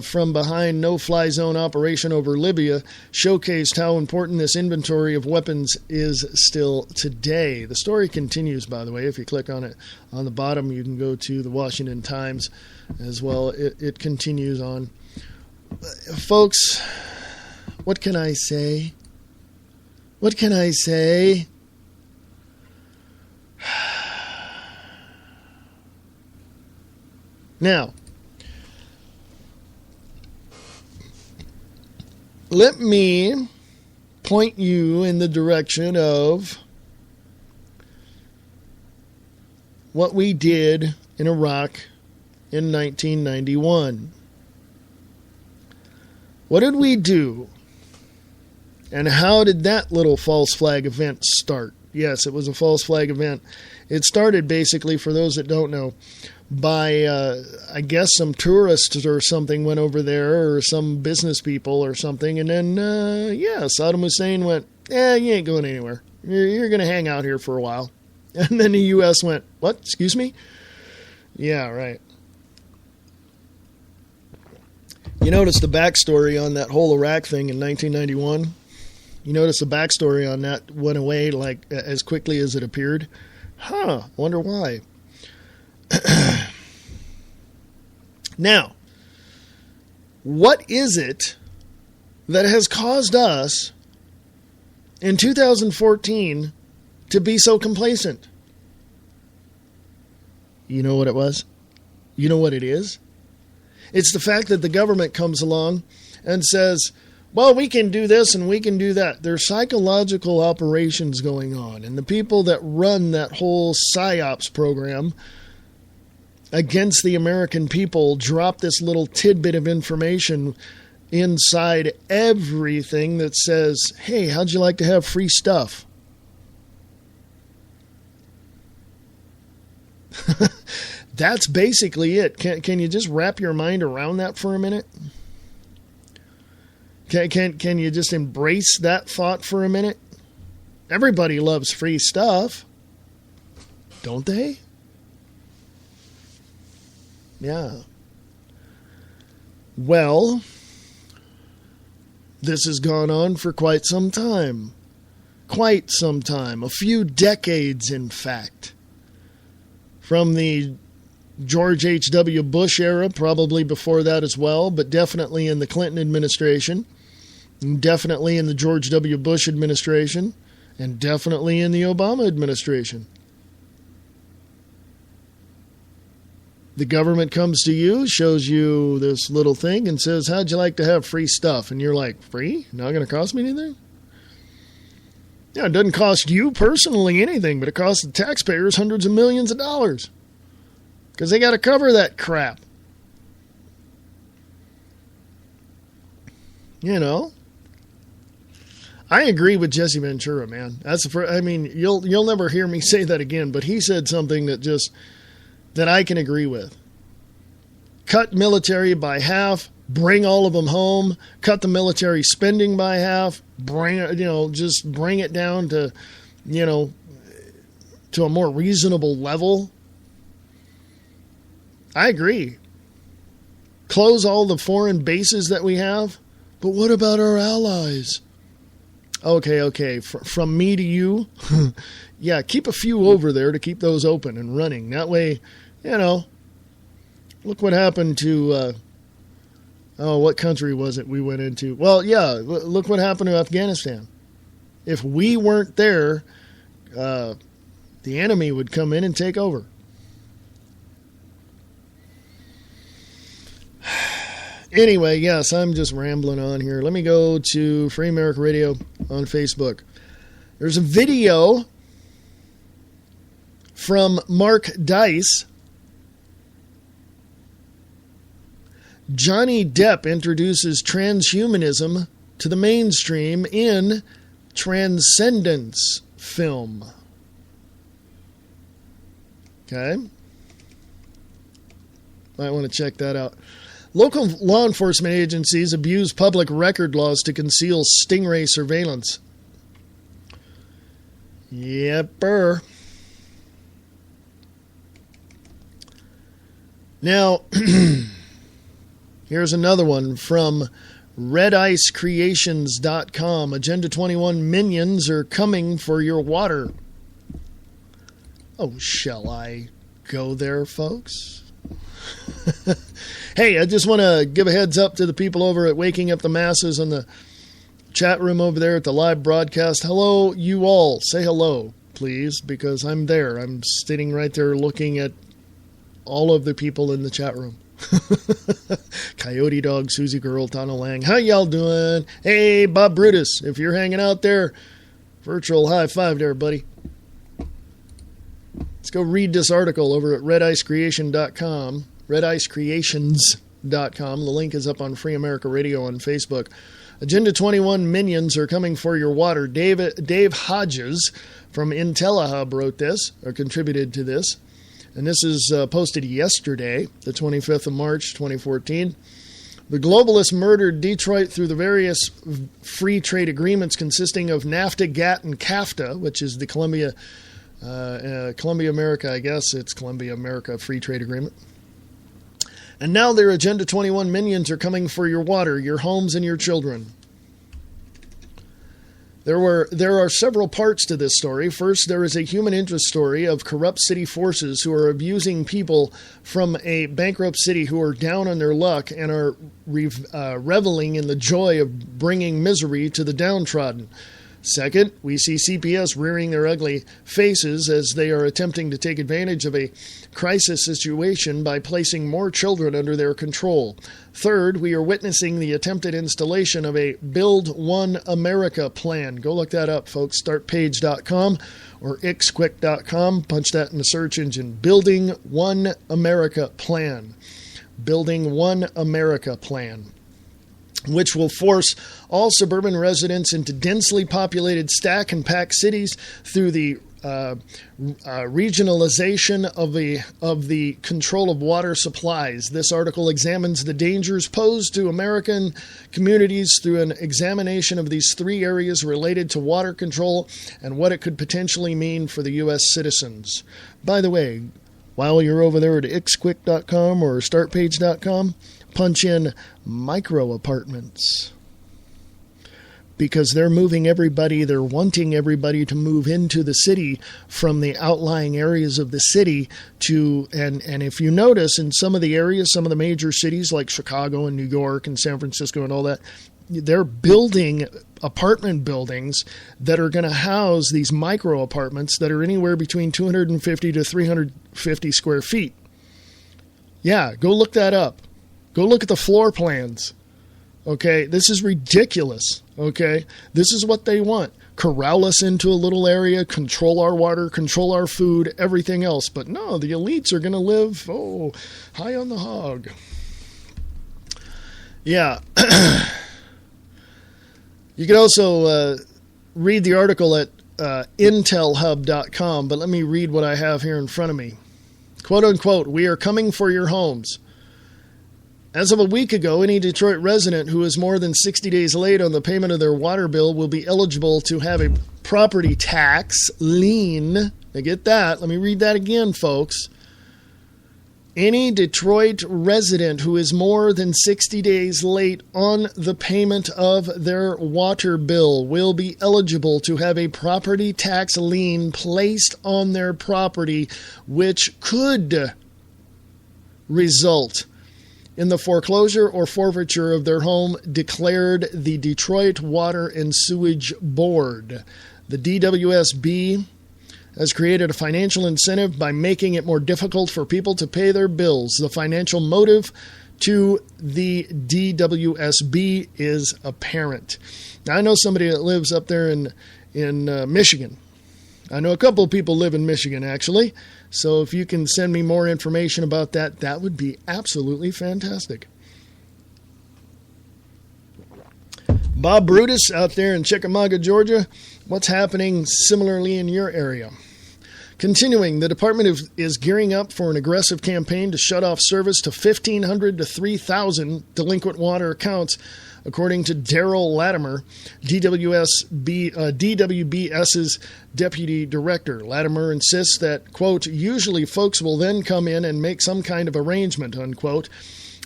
Speaker 1: from-behind no-fly zone operation over Libya showcased how important this inventory of weapons is still today. The story continues, by the way. If you click on it on the bottom, you can go to the Washington Times as well. It continues on. Folks, what can I say? What can I say? Now, let me point you in the direction of what we did in Iraq in 1991. What did we do? And how did that little false flag event start? Yes, it was a false flag event. It started basically, for those that don't know, by, I guess, some tourists or something went over there, or some business people or something, and then, Saddam Hussein went, you ain't going anywhere. You're going to hang out here for a while. And then the U.S. went, what? Excuse me? Yeah, right. You notice the backstory on that whole Iraq thing in 1991? You notice the backstory on that went away like as quickly as it appeared? Wonder why. Now, what is it that has caused us in 2014 to be so complacent? You know what it was? You know what it is? It's the fact that the government comes along and says, well, we can do this and we can do that. There's psychological operations going on. And the people that run that whole PSYOPs program against the American people drop this little tidbit of information inside everything that says, hey, how'd you like to have free stuff? That's basically it. Can you just wrap your mind around that for a minute? Can you just embrace that thought for a minute? Everybody loves free stuff, don't they? Yeah. Well, this has gone on for quite some time. Quite some time. A few decades, in fact. From the George H.W. Bush era, probably before that as well, but definitely in the Clinton administration, and definitely in the George W. Bush administration, and definitely in the Obama administration. The government comes to you, shows you this little thing, and says, how'd you like to have free stuff? And you're like, free? Not going to cost me anything? Yeah, it doesn't cost you personally anything, but it costs the taxpayers hundreds of millions of dollars. Because they got to cover that crap. You know? I agree with Jesse Ventura, man. That's the first, I mean, you'll never hear me say that again, but he said something that I can agree with. Cut military by half, bring all of them home, cut the military spending by half, just bring it down to, to a more reasonable level. I agree. Close all the foreign bases that we have, but what about our allies? Okay. From me to you, yeah, keep a few over there to keep those open and running. That way, look what happened to, what country was it we went into? Well, yeah, look what happened to Afghanistan. If we weren't there, the enemy would come in and take over. Anyway, yes, I'm just rambling on here. Let me go to Free America Radio on Facebook. There's a video from Mark Dice. Johnny Depp introduces transhumanism to the mainstream in Transcendence film. Okay. Might want to check that out. Local law enforcement agencies abuse public record laws to conceal stingray surveillance. Yepper. Now, here's another one from redicecreations.com. Agenda 21 minions are coming for your water. Oh, shall I go there, folks? Hey, I just want to give a heads up to the people over at Waking Up the Masses in the chat room over there at the live broadcast. Hello, you all. Say hello, please, because I'm there. I'm sitting right there looking at all of the people in the chat room. Coyote Dog, Susie Girl, Tana Lang. How y'all doing? Hey, Bob Brutus, if you're hanging out there, virtual high five there, buddy. Let's go read this article over at redicecreation.com. redicecreations.com. The link is up on Free America Radio on Facebook. Agenda 21 minions are coming for your water. Dave Hodges from IntelliHub wrote this, or contributed to this. And this is posted yesterday, the 25th of March, 2014. The globalists murdered Detroit through the various free trade agreements consisting of NAFTA, GATT, and CAFTA, which is the Columbia America, I guess. It's Columbia America Free Trade Agreement. And now their Agenda 21 minions are coming for your water, your homes, and your children. There are several parts to this story. First, there is a human interest story of corrupt city forces who are abusing people from a bankrupt city who are down on their luck and are reveling in the joy of bringing misery to the downtrodden. Second, we see CPS rearing their ugly faces as they are attempting to take advantage of a crisis situation by placing more children under their control. Third, we are witnessing the attempted installation of a Build One America plan. Go look that up, folks. Startpage.com or xquick.com. Punch that in the search engine. Building One America plan. Building One America plan, which will force all suburban residents into densely populated stack and pack cities through the regionalization of the control of water supplies. This article examines the dangers posed to American communities through an examination of these three areas related to water control and what it could potentially mean for the U.S. citizens. By the way, while you're over there at xquick.com or startpage.com, punch in micro apartments. Because they're moving everybody, they're wanting everybody to move into the city from the outlying areas of the city to, and if you notice in some of the areas, some of the major cities like Chicago and New York and San Francisco and all that, they're building apartment buildings that are going to house these micro apartments that are anywhere between 250 to 350 square feet. Yeah, go look that up. Go look at the floor plans. Okay, this is ridiculous. Okay, this is what they want. Corral us into a little area, control our water, control our food, everything else. But no, the elites are going to live, high on the hog. Yeah. You can also read the article at intelhub.com, but let me read what I have here in front of me. Quote unquote, "We are coming for your homes. As of a week ago, any Detroit resident who is more than 60 days late on the payment of their water bill will be eligible to have a property tax lien." Now get that. Let me read that again, folks. Any Detroit resident who is more than 60 days late on the payment of their water bill will be eligible to have a property tax lien placed on their property, which could result in the foreclosure or forfeiture of their home, declared the Detroit Water and Sewage Board. The DWSB has created a financial incentive by making it more difficult for people to pay their bills. The financial motive to the DWSB is apparent. Now, I know somebody that lives up there in Michigan. I know a couple of people live in Michigan, actually. So if you can send me more information about that, that would be absolutely fantastic. Bob Brutus out there in Chickamauga, Georgia. What's happening similarly in your area? Continuing, the department is gearing up for an aggressive campaign to shut off service to 1,500 to 3,000 delinquent water accounts, according to Daryl Latimer, DWBS's deputy director. Latimer insists that, quote, "usually folks will then come in and make some kind of arrangement," unquote,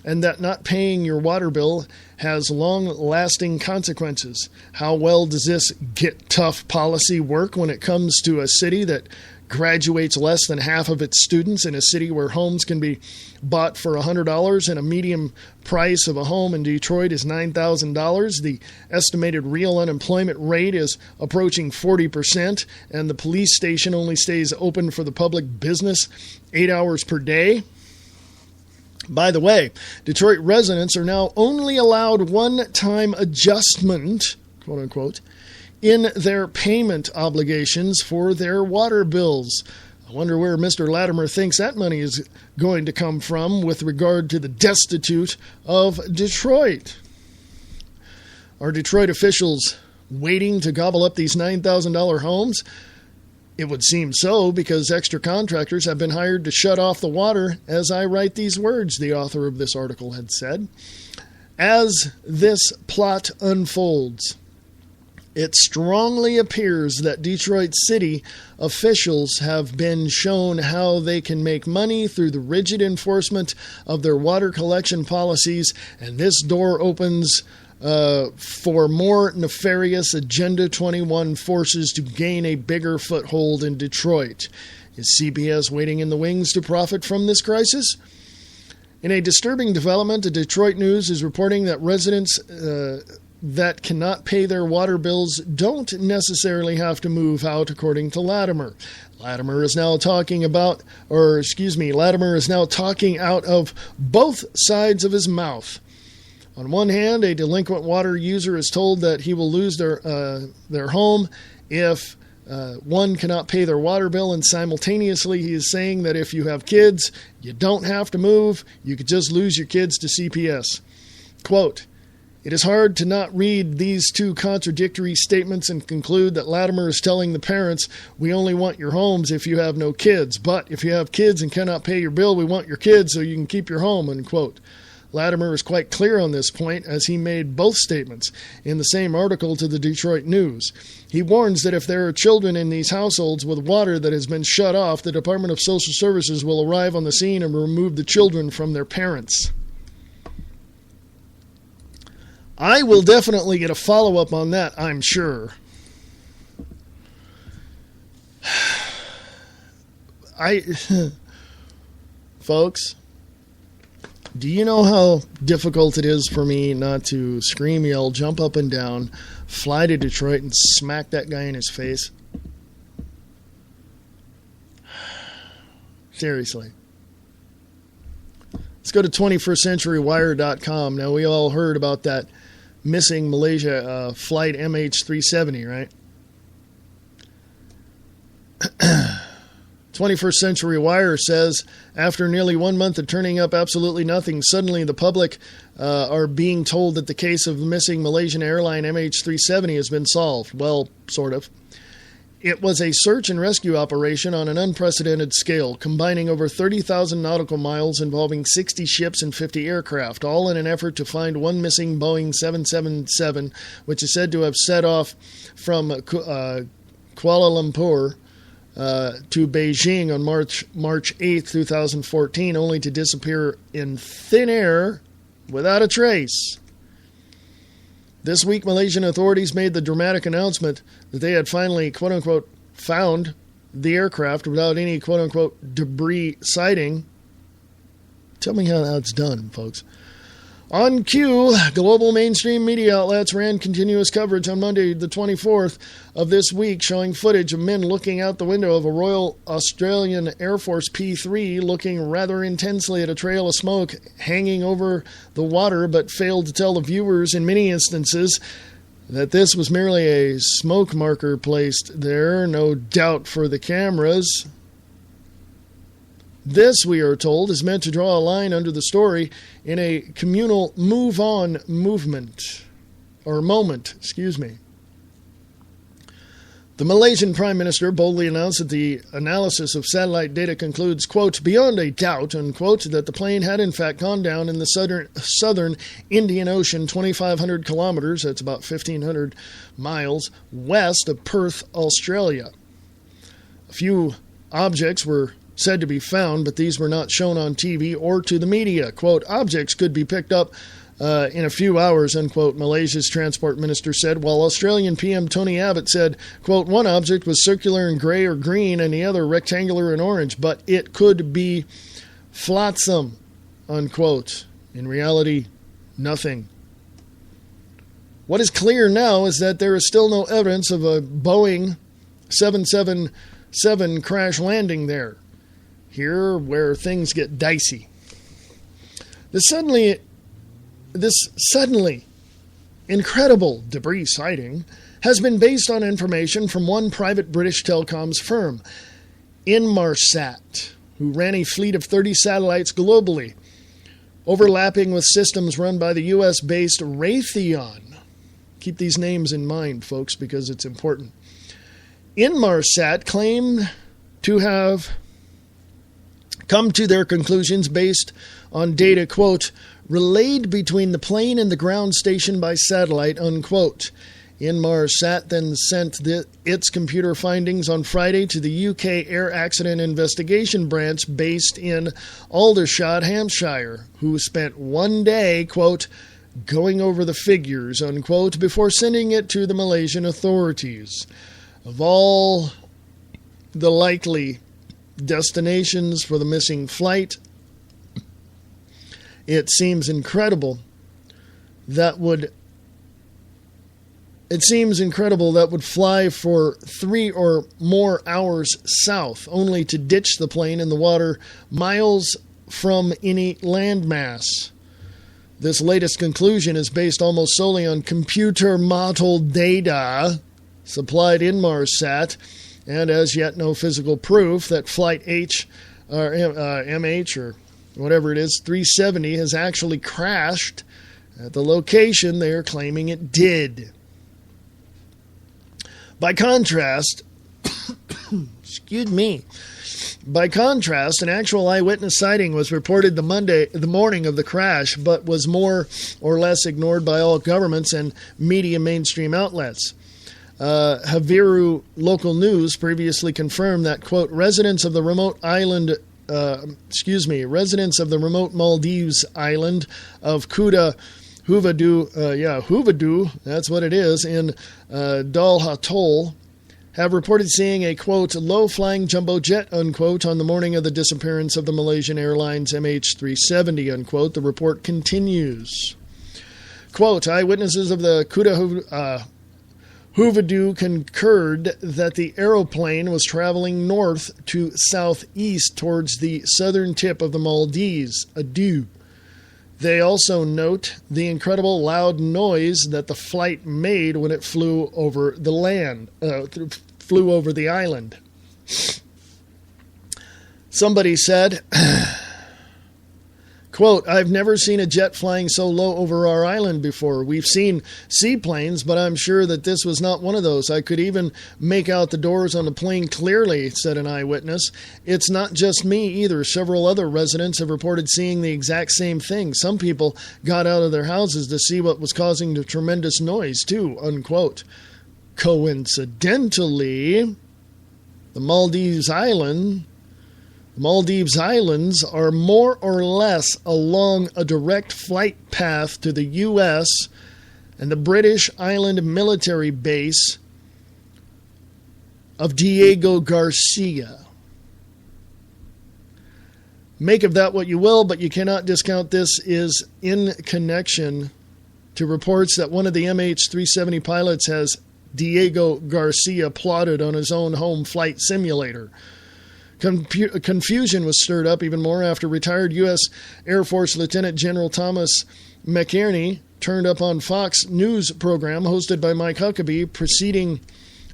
Speaker 1: and that not paying your water bill has long-lasting consequences. How well does this get tough policy work when it comes to a city that graduates less than half of its students, in a city where homes can be bought for $100 and a median price of a home in Detroit is $9,000. The estimated real unemployment rate is approaching 40%, and the police station only stays open for the public business 8 hours per day. By the way, Detroit residents are now only allowed one-time adjustment, quote unquote, in their payment obligations for their water bills. I wonder where Mr. Latimer thinks that money is going to come from with regard to the destitute of Detroit. Are Detroit officials waiting to gobble up these $9,000 homes? It would seem so, because extra contractors have been hired to shut off the water as I write these words, the author of this article had said. As this plot unfolds, it strongly appears that Detroit City officials have been shown how they can make money through the rigid enforcement of their water collection policies, and this door opens for more nefarious Agenda 21 forces to gain a bigger foothold in Detroit. Is CBS waiting in the wings to profit from this crisis? In a disturbing development, the Detroit News is reporting that residents that cannot pay their water bills don't necessarily have to move out, according to Latimer. Latimer is now talking out of both sides of his mouth. On one hand, a delinquent water user is told that he will lose their home if one cannot pay their water bill, and simultaneously he is saying that if you have kids, you don't have to move, you could just lose your kids to CPS. Quote, It is hard to not read these two contradictory statements and conclude that Latimer is telling the parents, we only want your homes if you have no kids, but if you have kids and cannot pay your bill, we want your kids so you can keep your home, unquote. Latimer is quite clear on this point, as he made both statements in the same article to the Detroit News. He warns that if there are children in these households with water that has been shut off, the Department of Social Services will arrive on the scene and remove the children from their parents. I will definitely get a follow-up on that, I'm sure. Folks, do you know how difficult it is for me not to scream, yell, jump up and down, fly to Detroit, and smack that guy in his face? Seriously. Let's go to 21stCenturyWire.com. Now, we all heard about that missing Malaysia flight MH370, right? 21st Century Wire says, after nearly 1 month of turning up absolutely nothing, suddenly the public are being told that the case of the missing Malaysian airline MH370 has been solved. Well, sort of. It was a search and rescue operation on an unprecedented scale, combining over 30,000 nautical miles involving 60 ships and 50 aircraft, all in an effort to find one missing Boeing 777, which is said to have set off from Kuala Lumpur to Beijing on March 8, 2014, only to disappear in thin air without a trace. This week, Malaysian authorities made the dramatic announcement that they had finally, quote-unquote, found the aircraft without any, quote-unquote, debris sighting. Tell me how that's done, folks. On cue, global mainstream media outlets ran continuous coverage on Monday, the 24th of this week, showing footage of men looking out the window of a Royal Australian Air Force P-3, looking rather intensely at a trail of smoke hanging over the water, but failed to tell the viewers in many instances that this was merely a smoke marker placed there, no doubt for the cameras. This, we are told, is meant to draw a line under the story in a communal move-on moment. The Malaysian Prime Minister boldly announced that the analysis of satellite data concludes, quote, beyond a doubt, unquote, that the plane had in fact gone down in the southern Indian Ocean 2,500 kilometers, that's about 1,500 miles, west of Perth, Australia. A few objects were said to be found, but these were not shown on TV or to the media. Quote, objects could be picked up in a few hours, unquote, Malaysia's transport minister said, while Australian PM Tony Abbott said, quote, one object was circular in gray or green and the other rectangular in orange, but it could be flotsam, unquote. In reality, nothing. What is clear now is that there is still no evidence of a Boeing 777 crash landing there. Here, where things get dicey. This suddenly incredible debris sighting has been based on information from one private British telecoms firm, Inmarsat, who ran a fleet of 30 satellites globally, overlapping with systems run by the U.S.-based Raytheon. Keep these names in mind, folks, because it's important. Inmarsat claimed to have come to their conclusions based on data, quote, relayed between the plane and the ground station by satellite, unquote. Inmarsat then sent its computer findings on Friday to the UK Air Accident Investigation Branch based in Aldershot, Hampshire, who spent one day, quote, going over the figures, unquote, before sending it to the Malaysian authorities. Of all the likely destinations for the missing flight, it seems incredible that would fly for 3 or more hours south, only to ditch the plane in the water miles from any landmass. This latest conclusion is based almost solely on computer model data supplied in Inmarsat, and as yet no physical proof that Flight H or MH or whatever it is, 370 has actually crashed at the location they are claiming it did. By contrast, excuse me. By contrast, an actual eyewitness sighting was reported the morning of the crash, but was more or less ignored by all governments and media mainstream outlets. Haviru local news previously confirmed that, quote, residents of the remote Maldives island of Kuta Huvadu, that's what it is, in Dal Atoll, have reported seeing a, quote, low-flying jumbo jet, unquote, on the morning of the disappearance of the Malaysian Airlines MH370, unquote. The report continues. Quote, eyewitnesses of the Kuta Huvadu concurred that the aeroplane was traveling north to southeast towards the southern tip of the Maldives, Adu. They also note the incredible loud noise that the flight made when it flew over the island. Somebody said, quote, I've never seen a jet flying so low over our island before. We've seen seaplanes, but I'm sure that this was not one of those. I could even make out the doors on the plane clearly, said an eyewitness. It's not just me either. Several other residents have reported seeing the exact same thing. Some people got out of their houses to see what was causing the tremendous noise, too, unquote. Coincidentally, the Maldives Islands are more or less along a direct flight path to the U.S. and the British island military base of Diego Garcia. Make of that what you will, but you cannot discount this is in connection to reports that one of the MH370 pilots has Diego Garcia plotted on his own home flight simulator. Confusion was stirred up even more after retired U.S. Air Force Lieutenant General Thomas McInerney turned up on Fox News program hosted by Mike Huckabee, proceeding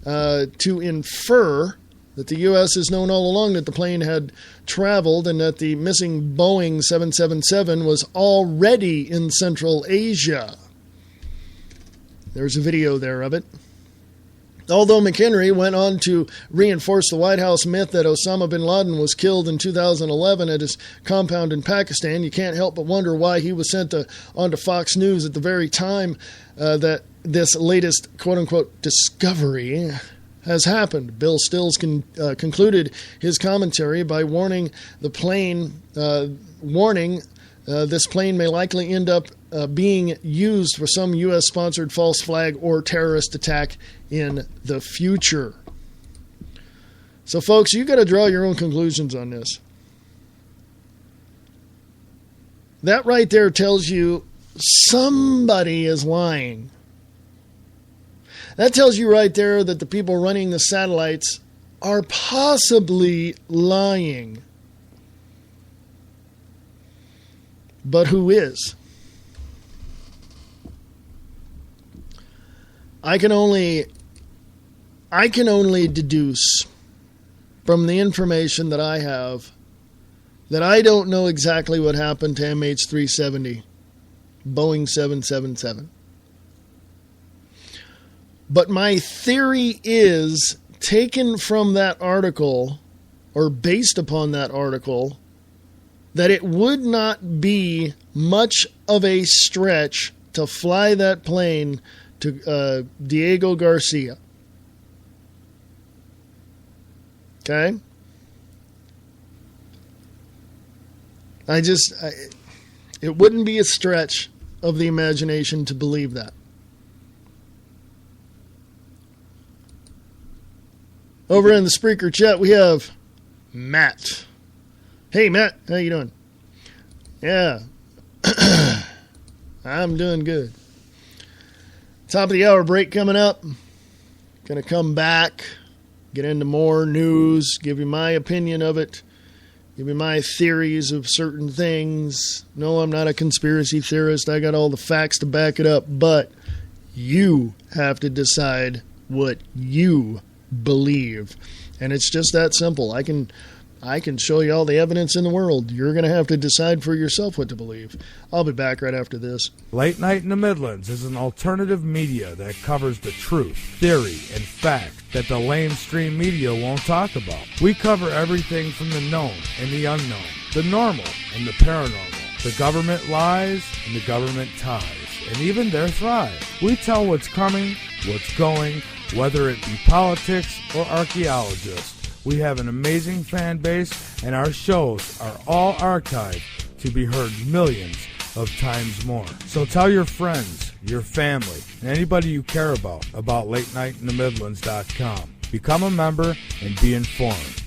Speaker 1: to infer that the U.S. has known all along that the plane had traveled and that the missing Boeing 777 was already in Central Asia. There's a video there of it. Although McHenry went on to reinforce the White House myth that Osama bin Laden was killed in 2011 at his compound in Pakistan, you can't help but wonder why he was sent onto Fox News at the very time that this latest quote-unquote discovery has happened. Bill Stills concluded his commentary by warning this plane may likely end up being used for some U.S.-sponsored false flag or terrorist attack in the future. So, folks, you got to draw your own conclusions on this. That right there tells you somebody is lying. That tells you right there that the people running the satellites are possibly lying. But who is? I can only deduce from the information that I have that I don't know exactly what happened to MH370, Boeing 777. But my theory is, taken from that article, or based upon that article, that it would not be much of a stretch to fly that plane to Diego Garcia. Okay? It wouldn't be a stretch of the imagination to believe that. Over in the Spreaker chat, we have Matt. Hey, Matt, how you doing? Yeah, I'm doing good. Top of the hour break coming up. Going to come back, get into more news, give you my opinion of it, give you my theories of certain things. No, I'm not a conspiracy theorist. I got all the facts to back it up, but you have to decide what you believe. And it's just that simple. I can I can show you all the evidence in the world. You're going to have to decide for yourself what to believe. I'll be back right after this.
Speaker 2: Late Night in the Midlands is an alternative media that covers the truth, theory, and fact that the lamestream media won't talk about. We cover everything from the known and the unknown, the normal and the paranormal, the government lies and the government ties, and even their thrive. We tell what's coming, what's going, whether it be politics or archaeologists. We have an amazing fan base, and our shows are all archived to be heard millions of times more. So tell your friends, your family, and anybody you care about LateNightInTheMidlands.com. Become a member and be informed.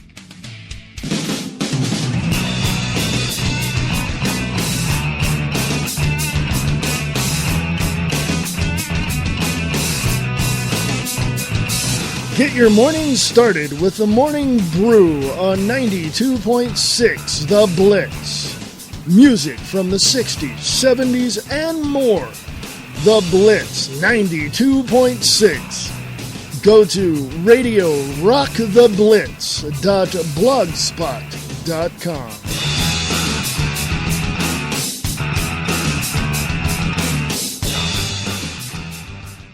Speaker 1: Get your morning started with the Morning Brew on 92.6 The Blitz. Music from the 60s, 70s, and more. The Blitz 92.6. Go to radiorocktheblitz.blogspot.com.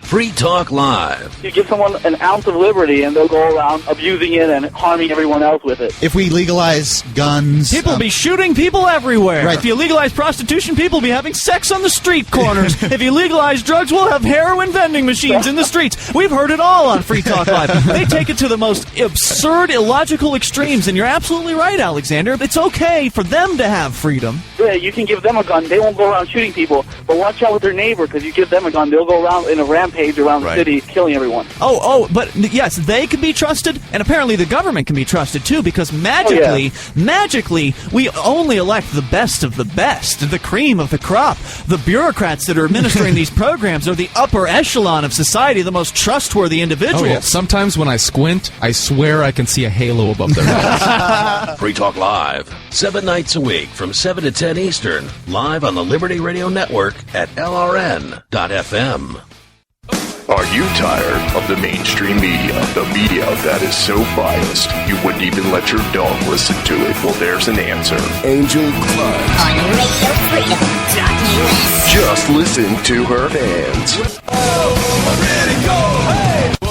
Speaker 3: Free Talk Live.
Speaker 4: You give someone an ounce of liberty and they'll go around abusing it and harming everyone else with it.
Speaker 5: If we legalize guns...
Speaker 6: People will be shooting people everywhere.
Speaker 5: Right.
Speaker 6: If you legalize prostitution, people will be having sex on the street corners. If you legalize drugs, we'll have heroin vending machines in the streets. We've heard it all on Free Talk Live. They take it to the most absurd, illogical extremes, and you're absolutely right, Alexander. It's okay for them to have freedom.
Speaker 4: Yeah, you can give them a gun. They won't go around shooting people. But watch out with their neighbor, because you give them a gun, they'll go around in a rampage around the city killing everyone.
Speaker 6: But yes, they can be trusted, and apparently the government can be trusted too, because magically, we only elect the best of the best, the cream of the crop. The bureaucrats that are administering these programs are the upper echelon of society, the most trustworthy individuals.
Speaker 7: Oh, yeah. Sometimes when I squint, I swear I can see a halo above their heads.
Speaker 3: Free Talk Live, 7 nights a week from 7 to 10 Eastern, live on the Liberty Radio Network at LRN.FM.
Speaker 8: Are you tired of the mainstream media? The media that is so biased, you wouldn't even let your dog listen to it? Well, there's an answer. Angel Club.
Speaker 9: On RadioFreedom.us.
Speaker 8: Just listen to her fans.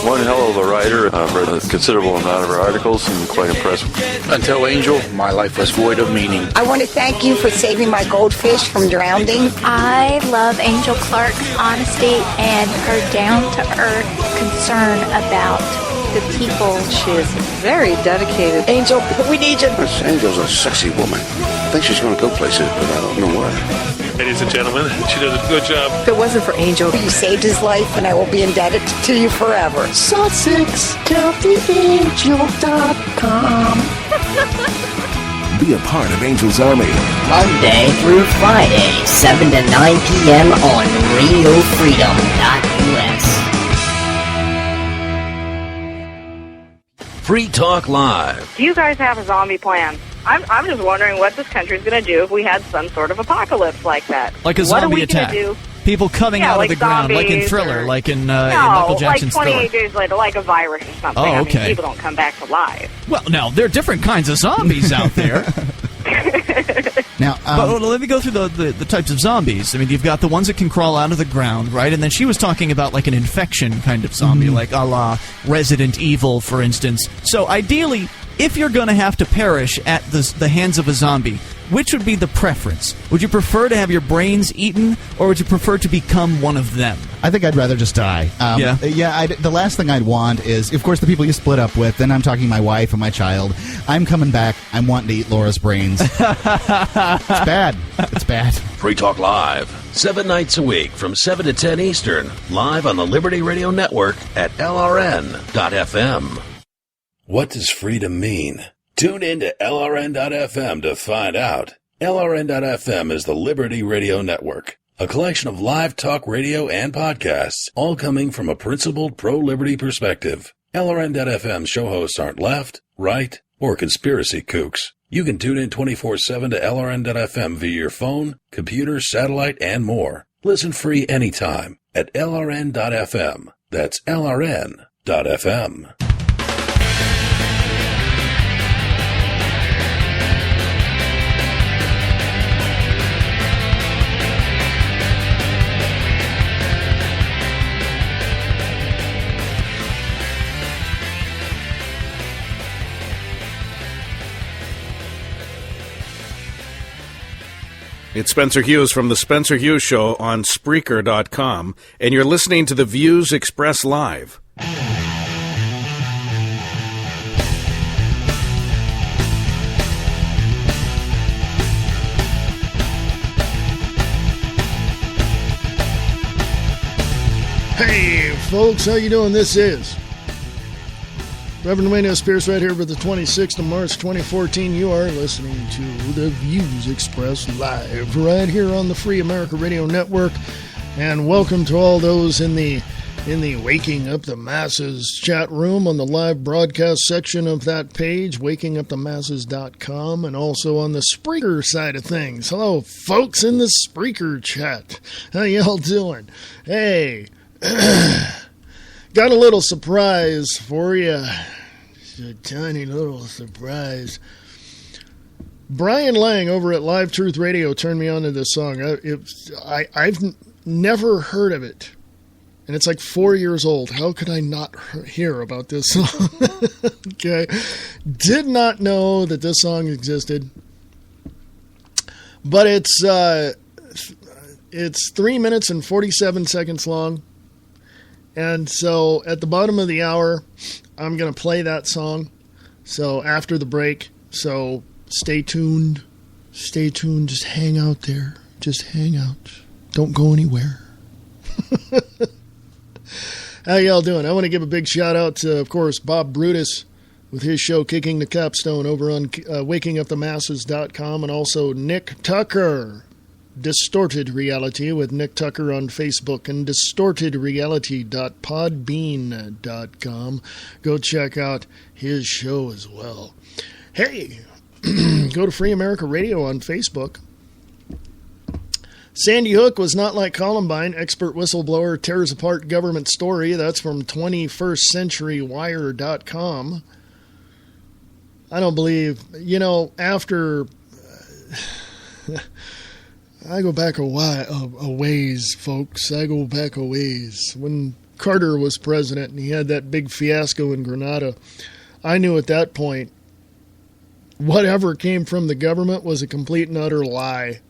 Speaker 10: One hell of a writer. I've read a considerable amount of her articles and quite impressed.
Speaker 11: Until Angel, my life was void of meaning.
Speaker 9: I want to thank you for saving my goldfish from drowning.
Speaker 12: I love Angel Clark's honesty and her down-to-earth concern about the people.
Speaker 13: She is very dedicated.
Speaker 9: Angel, we need you.
Speaker 11: This Angel's a sexy woman. I think she's going to go places, but I don't know where.
Speaker 14: Ladies and gentlemen, she does a good job.
Speaker 13: If it wasn't for Angel,
Speaker 9: you saved his life, and I will be indebted to you forever. SussexCountyAngel.com.
Speaker 8: Be a part of Angel's Army.
Speaker 9: Monday through Friday, 7 to 9 p.m. on RadioFreedom.us.
Speaker 3: Free Talk Live.
Speaker 15: Do you guys have a zombie plan? I'm just wondering what this country's going to do if we had some sort of apocalypse like that.
Speaker 6: Like a zombie attack.
Speaker 15: Do?
Speaker 6: People coming out of the ground, like in Thriller, like in Michael Jackson's
Speaker 15: like 28 days later, like a virus or something.
Speaker 6: Oh, okay.
Speaker 15: I mean, people don't come back to life.
Speaker 6: Well, no, there are different kinds of zombies out there.
Speaker 5: Now,
Speaker 6: but let me go through the types of zombies. I mean, you've got the ones that can crawl out of the ground, right? And then she was talking about like an infection kind of zombie, like a la Resident Evil, for instance. So ideally, if you're going to have to perish at the hands of a zombie, which would be the preference? Would you prefer to have your brains eaten, or would you prefer to become one of them?
Speaker 5: I think I'd rather just die. The last thing I'd want is, of course, the people you split up with. Then I'm talking my wife and my child. I'm coming back. I'm wanting to eat Laura's brains. It's bad. It's bad.
Speaker 3: Free Talk Live, 7 nights a week from 7 to 10 Eastern, live on the Liberty Radio Network at LRN.FM. What does freedom mean? Tune in to LRN.FM to find out. LRN.FM is the Liberty Radio Network, a collection of live talk radio and podcasts, all coming from a principled pro-liberty perspective. LRN.FM show hosts aren't left, right, or conspiracy kooks. You can tune in 24/7 to LRN.FM via your phone, computer, satellite, and more. Listen free anytime at LRN.FM. That's LRN.FM.
Speaker 16: It's Spencer Hughes from The Spencer Hughes Show on Spreaker.com, and you're listening to The Views Expressed Live.
Speaker 1: Hey, folks, how you doing? This is Reverend Wayne S. Pierce right here for the 26th of March, 2014. You are listening to The Views Expressed Live right here on the Free America Radio Network. And welcome to all those in the Waking Up the Masses chat room on the live broadcast section of that page, wakingupthemasses.com, and also on the Spreaker side of things. Hello, folks in the Spreaker chat. How y'all doing? Hey, got a little surprise for you. Just a tiny little surprise. Brian Lang over at Live Truth Radio turned me on to this song. I've never heard of it. And it's like 4 years old. How could I not hear about this song? Okay. Did not know that this song existed. But it's 3 minutes and 47 seconds long. And so at the bottom of the hour, I'm going to play that song. So after the break. So stay tuned. Stay tuned. Just hang out there. Just hang out. Don't go anywhere. How y'all doing? I want to give a big shout out to, of course, Bob Brutus with his show Kicking the Capstone over on wakingupthemasses.com, and also Nick Tucker, Distorted Reality with Nick Tucker on Facebook, and distortedreality.podbean.com. Go check out his show as well. Hey, go to Free America Radio on Facebook. Sandy Hook was not like Columbine. Expert whistleblower tears apart government story. That's from 21stcenturywire.com. I don't believe, after... I go back a ways, folks. I go back a ways. When Carter was president and he had that big fiasco in Grenada, I knew at that point whatever came from the government was a complete and utter lie.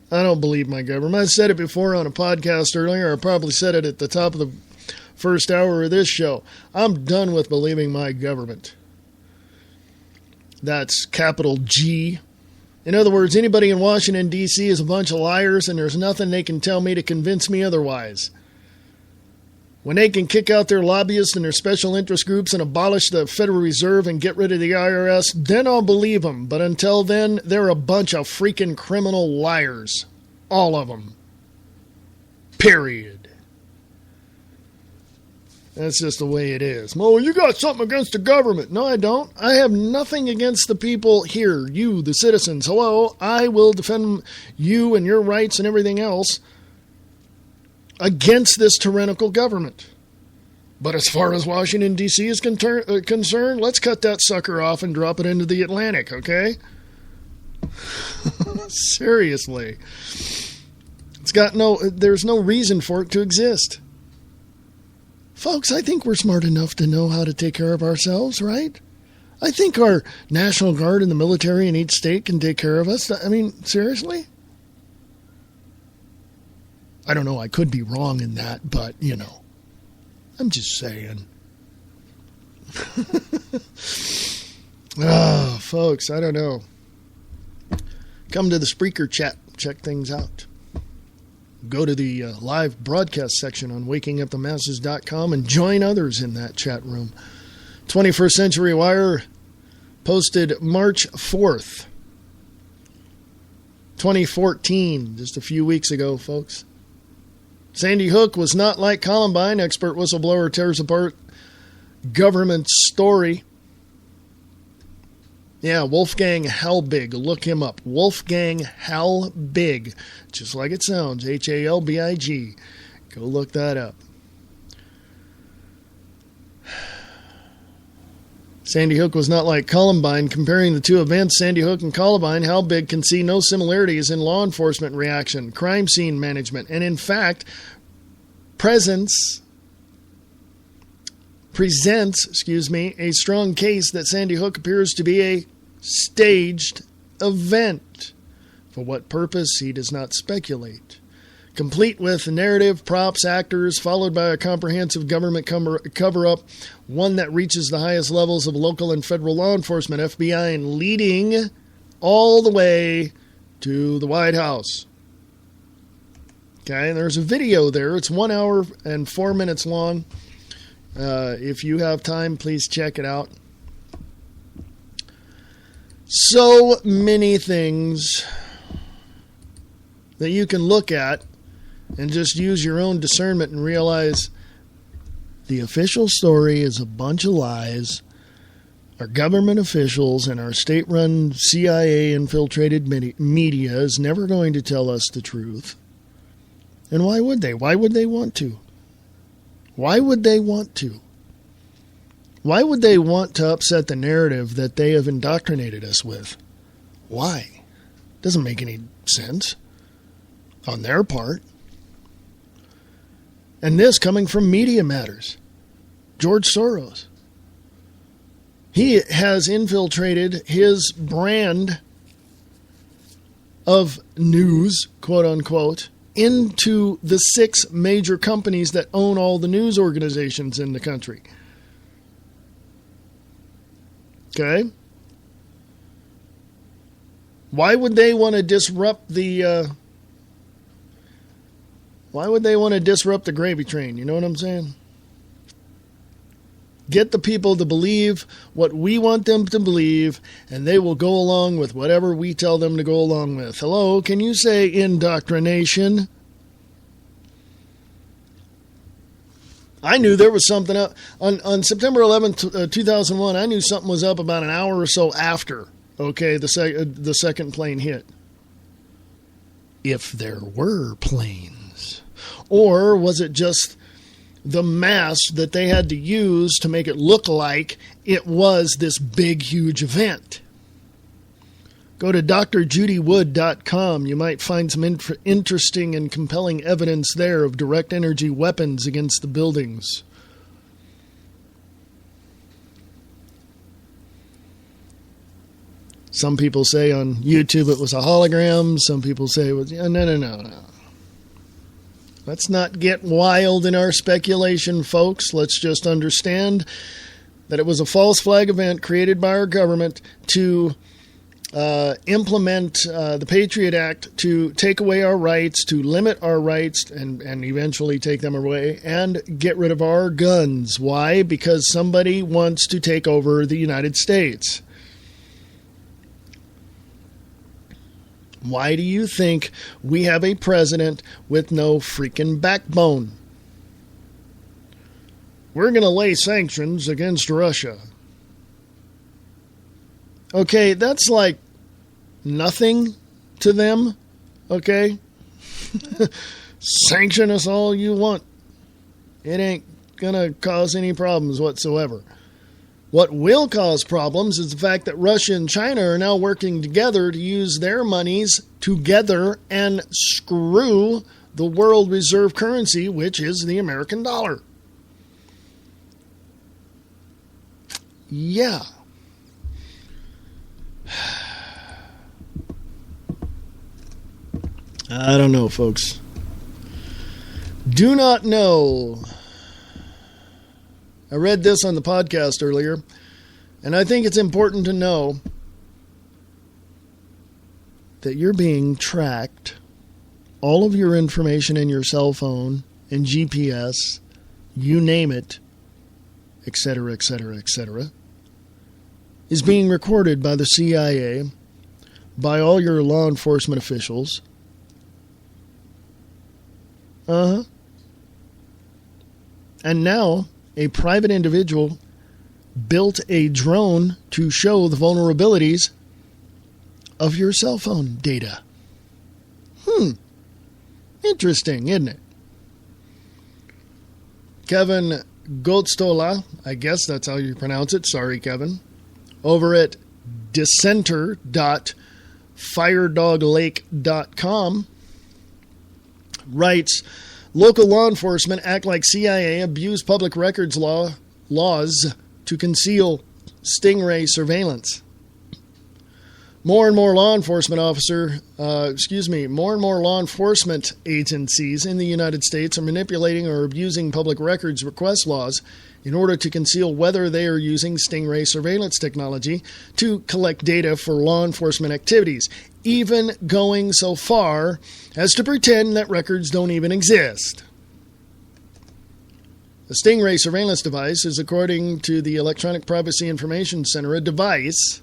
Speaker 1: I don't believe my government. I said it before on a podcast earlier. I probably said it at the top of the first hour of this show. I'm done with believing my government. That's capital G. In other words, anybody in Washington, D.C. is a bunch of liars, and there's nothing they can tell me to convince me otherwise. When they can kick out their lobbyists and their special interest groups and abolish the Federal Reserve and get rid of the IRS, then I'll believe them. But until then, they're a bunch of freaking criminal liars. All of them. Period. That's just the way it is. Well, you got something against the government. No, I don't. I have nothing against the people here, you, the citizens. Hello, I will defend you and your rights and everything else against this tyrannical government. But as far as Washington, D.C. is concerned, let's cut that sucker off and drop it into the Atlantic, okay? Seriously. There's no reason for it to exist. Folks, I think we're smart enough to know how to take care of ourselves, right? I think our National Guard and the military in each state can take care of us. I mean, seriously? I don't know, I could be wrong in that, but, I'm just saying. Folks, I don't know. Come to the Spreaker chat, check things out. Go to the live broadcast section on wakingupthemasses.com and join others in that chat room. 21st Century Wire posted March 4th, 2014, just a few weeks ago, folks. Sandy Hook was not like Columbine. Expert whistleblower tears apart government story. Yeah, Wolfgang Halbig. Look him up. Wolfgang Halbig. Just like it sounds. Halbig. Go look that up. Sandy Hook was not like Columbine. Comparing the two events, Sandy Hook and Columbine, Halbig can see no similarities in law enforcement reaction, crime scene management, and in fact, presents a strong case that Sandy Hook appears to be a staged event. For what purpose, he does not speculate. Complete with narrative, props, actors, followed by a comprehensive government cover-up, one that reaches the highest levels of local and federal law enforcement, FBI, and leading all the way to the White House. Okay, and there's a video there. It's 1 hour and 4 minutes long. If you have time, please check it out. So many things that you can look at and just use your own discernment and realize the official story is a bunch of lies. Our government officials and our state-run CIA-infiltrated media is never going to tell us the truth. And why would they? Why would they want to? Why would they want to? Why would they want to upset the narrative that they have indoctrinated us with? Why? Doesn't make any sense on their part. And this coming from Media Matters, George Soros. He has infiltrated his brand of news, quote unquote, into the 6 major companies that own all the news organizations in the country. Okay? Why would they want to disrupt the gravy train? You know what I'm saying? Get the people to believe what we want them to believe, and they will go along with whatever we tell them to go along with. Hello, can you say indoctrination? I knew there was something up. On September 11th, 2001, I knew something was up about an hour or so after, okay, the second plane hit. If there were planes. Or was it just the mass that they had to use to make it look like it was this big, huge event? Go to drjudywood.com. You might find some interesting and compelling evidence there of direct energy weapons against the buildings. Some people say on YouTube it was a hologram. Some people say it was... No. Let's not get wild in our speculation, folks. Let's just understand that it was a false flag event created by our government to implement the Patriot Act to take away our rights, to limit our rights, and eventually take them away, and get rid of our guns. Why? Because somebody wants to take over the United States. Why do you think we have a president with no freaking backbone? We're going to lay sanctions against Russia. Okay, that's like nothing to them, okay? Sanction us all you want. It ain't going to cause any problems whatsoever. What will cause problems is the fact that Russia and China are now working together to use their monies together and screw the world reserve currency, which is the American dollar. Yeah. I don't know, folks. Do not know. I read this on the podcast earlier, and I think it's important to know that you're being tracked. All of your information in your cell phone and GPS, you name it, etc., etc., etc., is being recorded by the CIA, by all your law enforcement officials. And now a private individual built a drone to show the vulnerabilities of your cell phone data. Interesting, isn't it? Kevin Goldstola, I guess that's how you pronounce it. Sorry, Kevin. Over at dissenter.firedoglake.com writes, local law enforcement act like CIA, abuse public records laws to conceal stingray surveillance. More and more law enforcement agencies in the United States are manipulating or abusing public records request laws in order to conceal whether they are using Stingray surveillance technology to collect data for law enforcement activities, even going so far as to pretend that records don't even exist. The Stingray surveillance device is, according to the Electronic Privacy Information Center, a device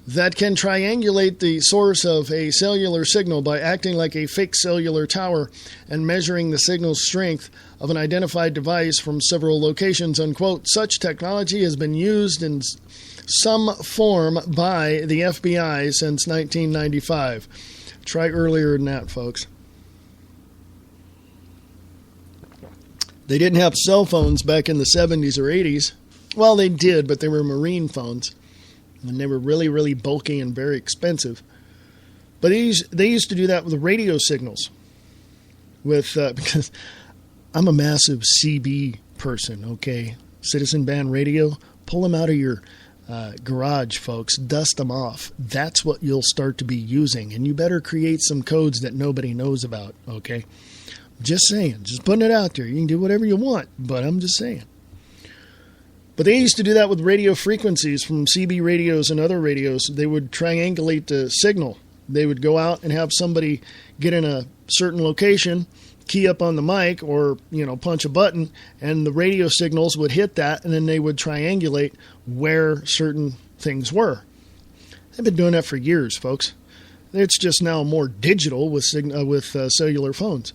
Speaker 1: that can triangulate the source of a cellular signal by acting like a fake cellular tower and measuring the signal's strength of an identified device from several locations, unquote. Such technology has been used in some form by the FBI since 1995. Try earlier than that, folks. They didn't have cell phones back in the 70s or 80s. Well, they did, but they were marine phones. And they were really, really bulky and very expensive. But they used to do that with radio signals. Because I'm a massive CB person, okay? Citizen band radio, pull them out of your garage, folks. Dust them off. That's what you'll start to be using. And you better create some codes that nobody knows about, okay? Just saying. Just putting it out there. You can do whatever you want, but I'm just saying. But they used to do that with radio frequencies from CB radios and other radios. They would triangulate the signal. They would go out and have somebody get in a certain location, key up on the mic, or, punch a button, and the radio signals would hit that, and then they would triangulate where certain things were. They've been doing that for years, folks. It's just now more digital with cellular phones.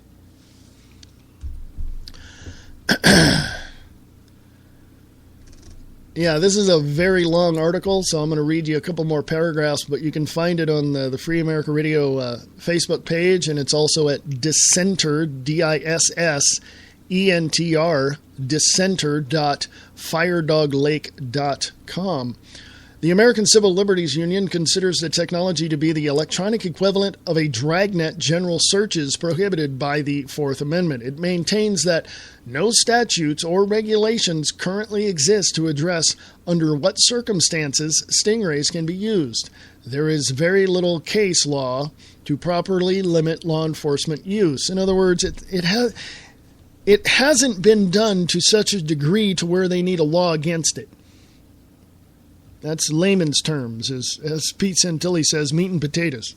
Speaker 1: Yeah, this is a very long article, so I'm going to read you a couple more paragraphs, but you can find it on the Free America Radio Facebook page, and it's also at Dissenter, D-I-S-S-E-N-T-R, dissenter.firedoglake.com. The American Civil Liberties Union considers the technology to be the electronic equivalent of a dragnet general searches prohibited by the Fourth Amendment. It maintains that no statutes or regulations currently exist to address under what circumstances stingrays can be used. There is very little case law to properly limit law enforcement use. In other words, it hasn't been done to such a degree to where they need a law against it. That's layman's terms, as Pete Santilli says, meat and potatoes.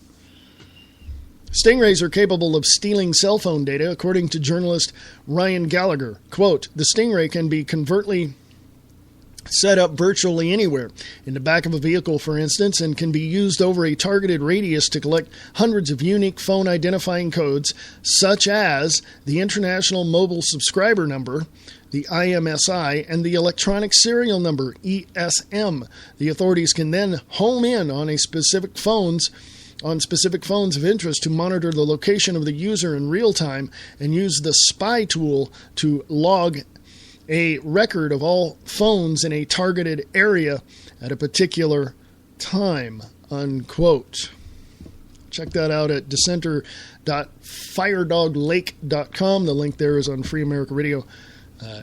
Speaker 1: Stingrays are capable of stealing cell phone data, according to journalist Ryan Gallagher. Quote, the Stingray can be covertly set up virtually anywhere, in the back of a vehicle, for instance, and can be used over a targeted radius to collect hundreds of unique phone identifying codes, such as the International Mobile Subscriber Number, the IMSI, and the Electronic Serial Number, ESM. The authorities can then home in on specific phones of interest to monitor the location of the user in real time and use the spy tool to log a record of all phones in a targeted area at a particular time, unquote. Check that out at dissenter.firedoglake.com. The link there is on Free America Radio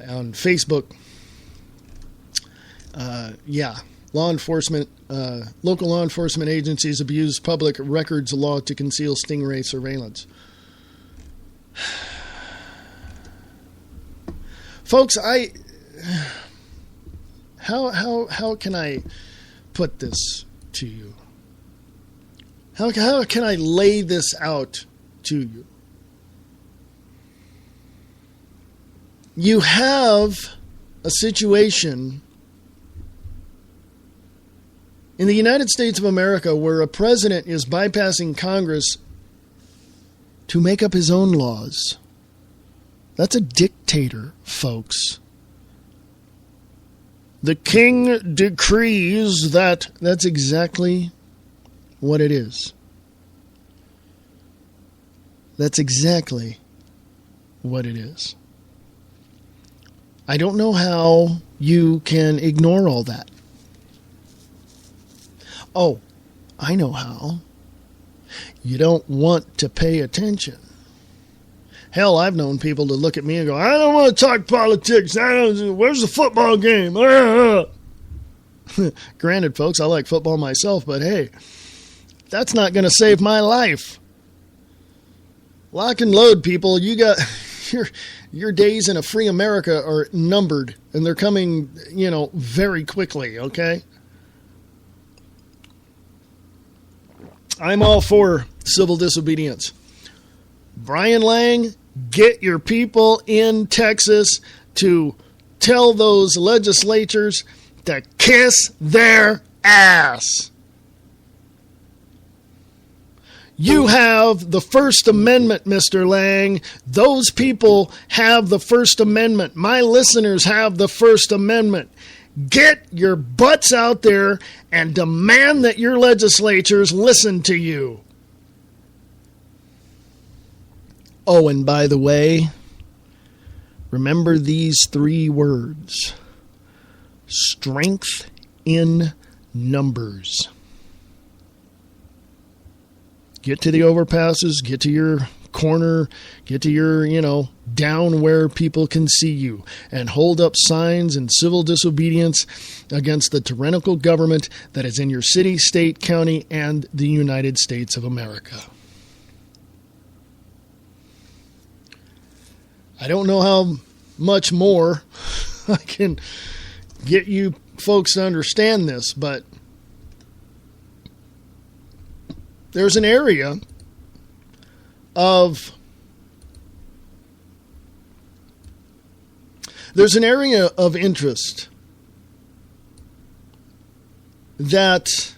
Speaker 1: on Facebook. Local law enforcement agencies abuse public records law to conceal stingray surveillance. Folks, how can I put this to you? How can I lay this out to you? You have a situation in the United States of America where a president is bypassing Congress to make up his own laws. That's a dictator, folks. The king decrees that. That's exactly what it is. That's exactly what it is. I don't know how you can ignore all that. Oh, I know how. You don't want to pay attention. Hell, I've known people to look at me and go, I don't want to talk politics. Where's the football game? Granted, folks, I like football myself, but hey, That's not going to save my life. Lock and load, people. You got your days in a free America are numbered, and they're coming, very quickly, okay? I'm all for civil disobedience. Brian Lang, get your people in Texas to tell those legislatures to kiss their ass. You have the First Amendment, Mr. Lang. Those people have the First Amendment. My listeners have the First Amendment. Get your butts out there and demand that your legislatures listen to you. Oh, and by the way, remember these 3 words. Strength in numbers. Get to the overpasses, get to your corner, get to your, down where people can see you, and hold up signs in civil disobedience against the tyrannical government that is in your city, state, county, and the United States of America. I don't know how much more I can get you folks to understand this, but there's an area of interest that,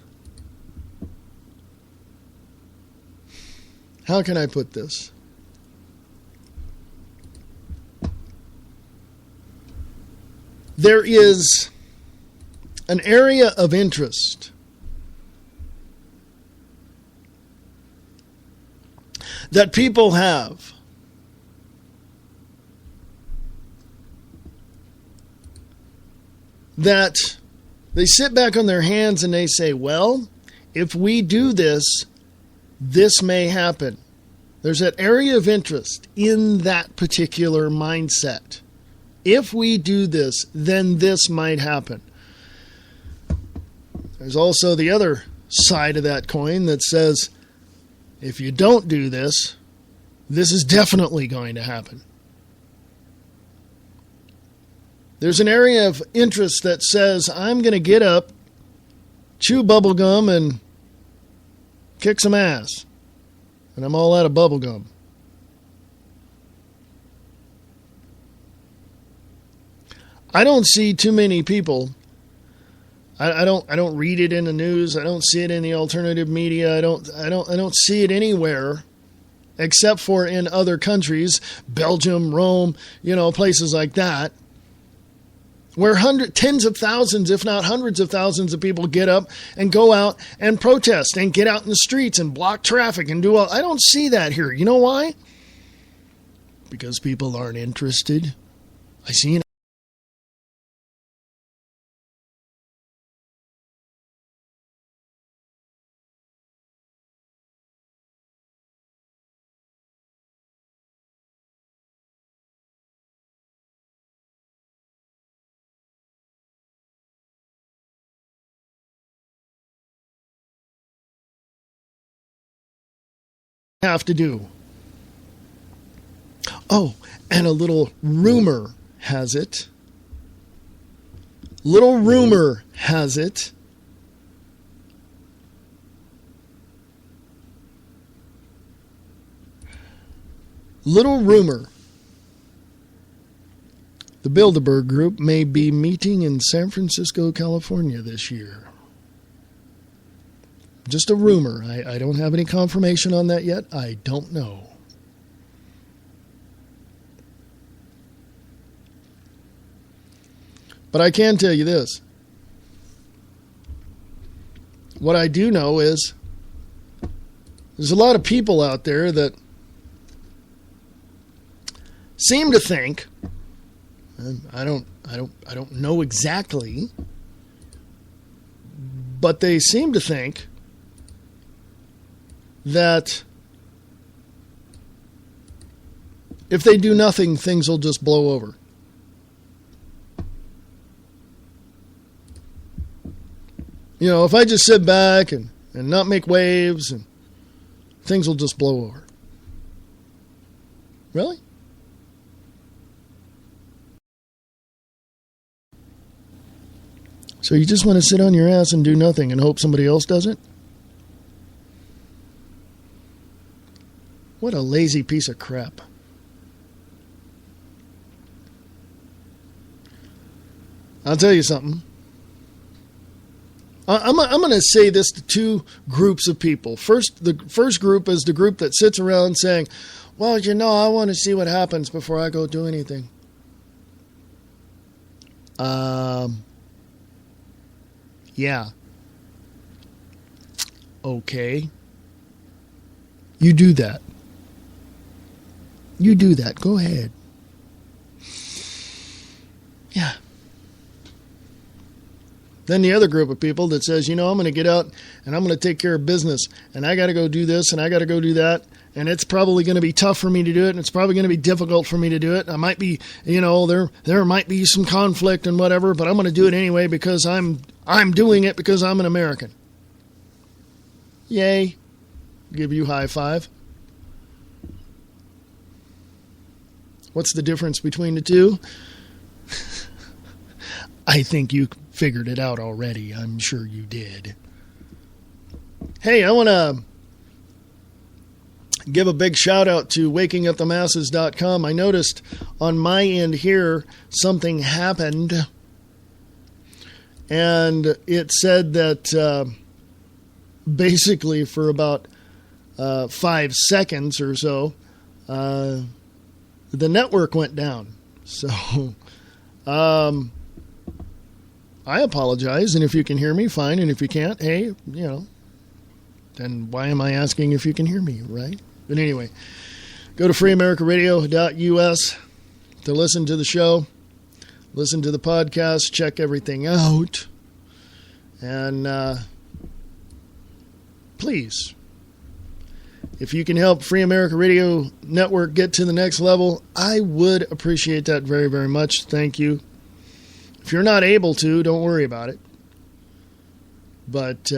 Speaker 1: how can I put this? There is an area of interest that people have that they sit back on their hands and they say, well, if we do this, this may happen. There's that area of interest in that particular mindset. If we do this, then this might happen. There's also the other side of that coin that says, if you don't do this, this is definitely going to happen. There's an area of interest that says, I'm going to get up, chew bubble gum, and kick some ass. And I'm all out of bubble gum. I don't see too many people. I don't read it in the news. I don't see it in the alternative media. I don't see it anywhere except for in other countries, Belgium, Rome, places like that, where tens of thousands, if not hundreds of thousands of people get up and go out and protest and get out in the streets and block traffic and do all. I don't see that here. You know why? Because people aren't interested. I see have to do. Oh, and a little rumor has it. Little rumor has it. Little rumor. The Bilderberg Group may be meeting in San Francisco, California this year. Just a rumor. I don't have any confirmation on that yet. I don't know. But I can tell you this. What I do know is there's a lot of people out there that seem to think, and I don't know exactly, but they seem to think that if they do nothing, things will just blow over. If I just sit back and and not make waves, and things will just blow over. Really? So you just want to sit on your ass and do nothing and hope somebody else does it? What a lazy piece of crap. I'll tell you something. I'm going to say this to two groups of people. The first group is the group that sits around saying, well, I want to see what happens before I go do anything. Yeah. Okay. You do that. You do that. Go ahead. Yeah. Then the other group of people that says, I'm going to get out and I'm going to take care of business and I got to go do this and I got to go do that. And it's probably going to be tough for me to do it. And it's probably going to be difficult for me to do it. I might be, there might be some conflict and whatever, but I'm going to do it anyway because I'm doing it because I'm an American. Yay. Give you high five. What's the difference between the two? I think you figured it out already. I'm sure you did. Hey, I want to give a big shout out to wakingupthemasses.com. I noticed on my end here something happened. And it said that basically for about 5 seconds or so, the network went down. So, I apologize, and if you can hear me, fine, and if you can't, hey, then why am I asking if you can hear me, right? But anyway, go to freeamericaradio.us to listen to the show, listen to the podcast, check everything out, and please, if you can help Free America Radio Network get to the next level, I would appreciate that very, very much. Thank you. If you're not able to, don't worry about it. But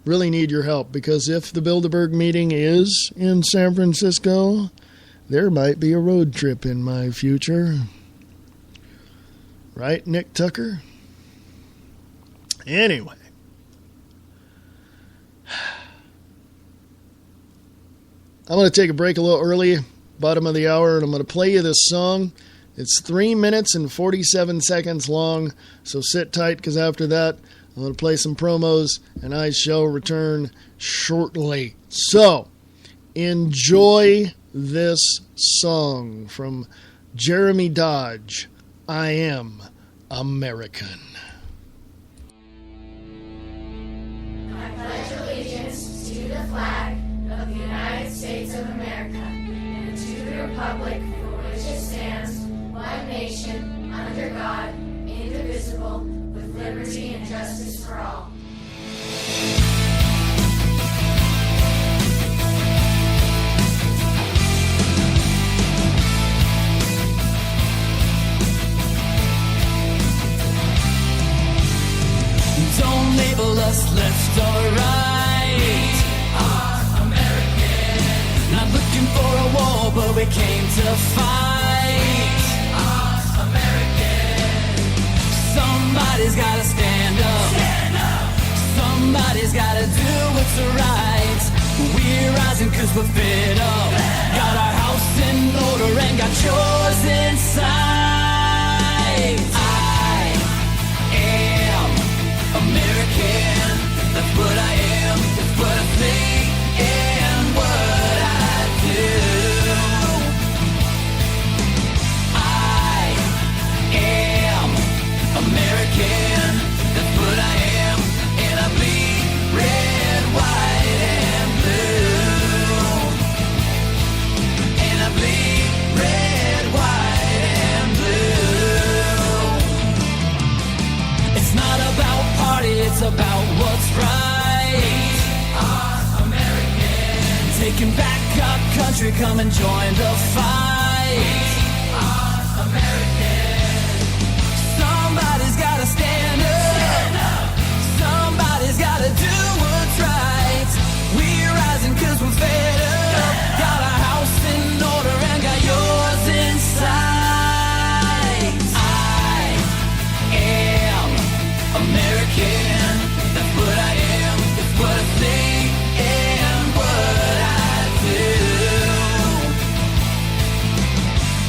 Speaker 1: really need your help, because if the Bilderberg meeting is in San Francisco, there might be a road trip in my future. Right, Nick Tucker? Anyway. I'm going to take a break a little early, bottom of the hour, and I'm going to play you this song. It's 3 minutes and 47 seconds long, so sit tight, because after that, I'm going to play some promos, and I shall return shortly. So, enjoy this song from Jeremy Dodge, I Am American.
Speaker 17: I pledge allegiance to the flag of the United States of America and to the republic for which it stands, one nation, under God, indivisible, with liberty and justice for all.
Speaker 18: Don't label us left or right. Are American. Not looking for a war, but we came to fight. Are American. Somebody's gotta stand up. Stand up. Somebody's gotta do what's right. We're rising 'cause we're fed up. Got our house in order and got yours in sight. I am American, that's what I am, that's what I think, and what I do. I am American, that's what I am, and I bleed red, white, and blue. And I bleed red, white, and blue. It's not about party, it's about what's right. Our American. Taking back our country, come and join the fight. Our American. Somebody's gotta stand up. Stand up. Somebody's gotta do what's American. That's what I am. That's what I say and what I do.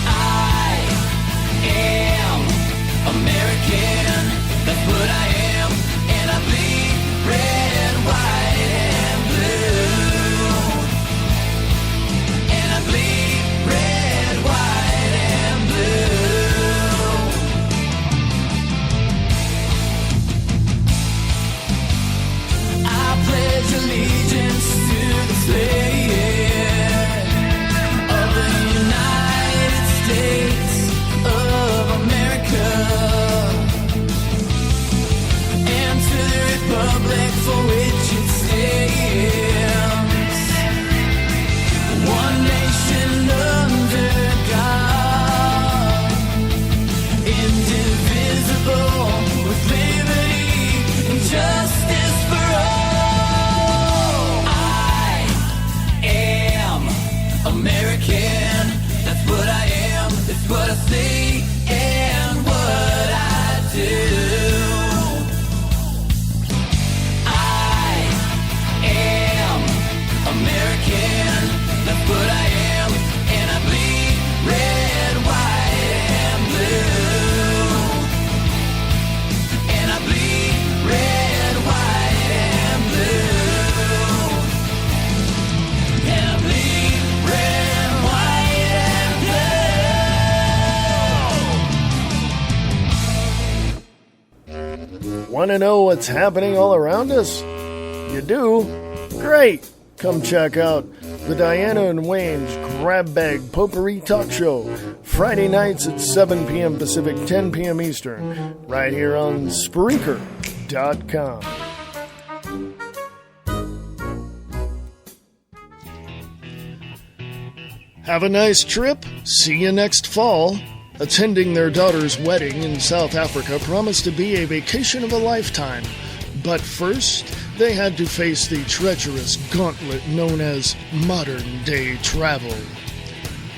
Speaker 18: I am American. That's what I am. And I bleed red, white, and blue. And I bleed red, white, and blue. I pledge allegiance to the flag of the United States of America and to the republic for which it stands, one nation under God, indivisible, with liberty and justice for all. I am American. That's what I am. That's what I say and what I do. I am American. That's what I am. And I bleed red, white, and blue. And I bleed red, white, and blue. And I bleed red, white, and blue.
Speaker 1: Want to know what's happening all around us? You do? Great! Come check out the Diana and Wayne's Grab Bag Potpourri Talk Show, Friday nights at 7 p.m. Pacific, 10 p.m. Eastern, right here on Spreaker.com. Have a nice trip. See you next fall. Attending their daughter's wedding in South Africa promised to be a vacation of a lifetime. But first, they had to face the treacherous gauntlet known as modern-day travel.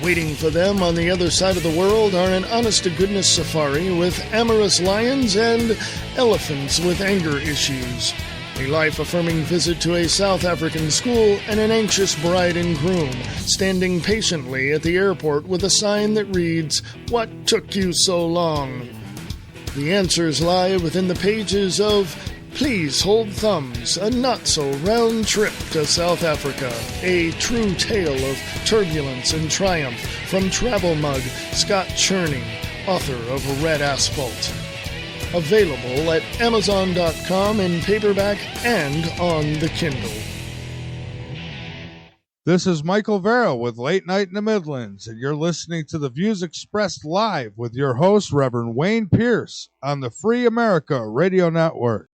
Speaker 1: Waiting for them on the other side of the world are an honest-to-goodness safari with amorous lions and elephants with anger issues, a life-affirming visit to a South African school, and an anxious bride and groom standing patiently at the airport with a sign that reads, "What took you so long?" The answers lie within the pages of Please Hold Thumbs, a not-so-round trip to South Africa, a true tale of turbulence and triumph from Travel Mug Scott Cherney, author of Red Asphalt. Available at Amazon.com in paperback and on the Kindle.
Speaker 2: This is Michael Vera with Late Night in the Midlands, and you're listening to the views expressed live with your host, Reverend Wayne Pierce, on the Free America Radio Network.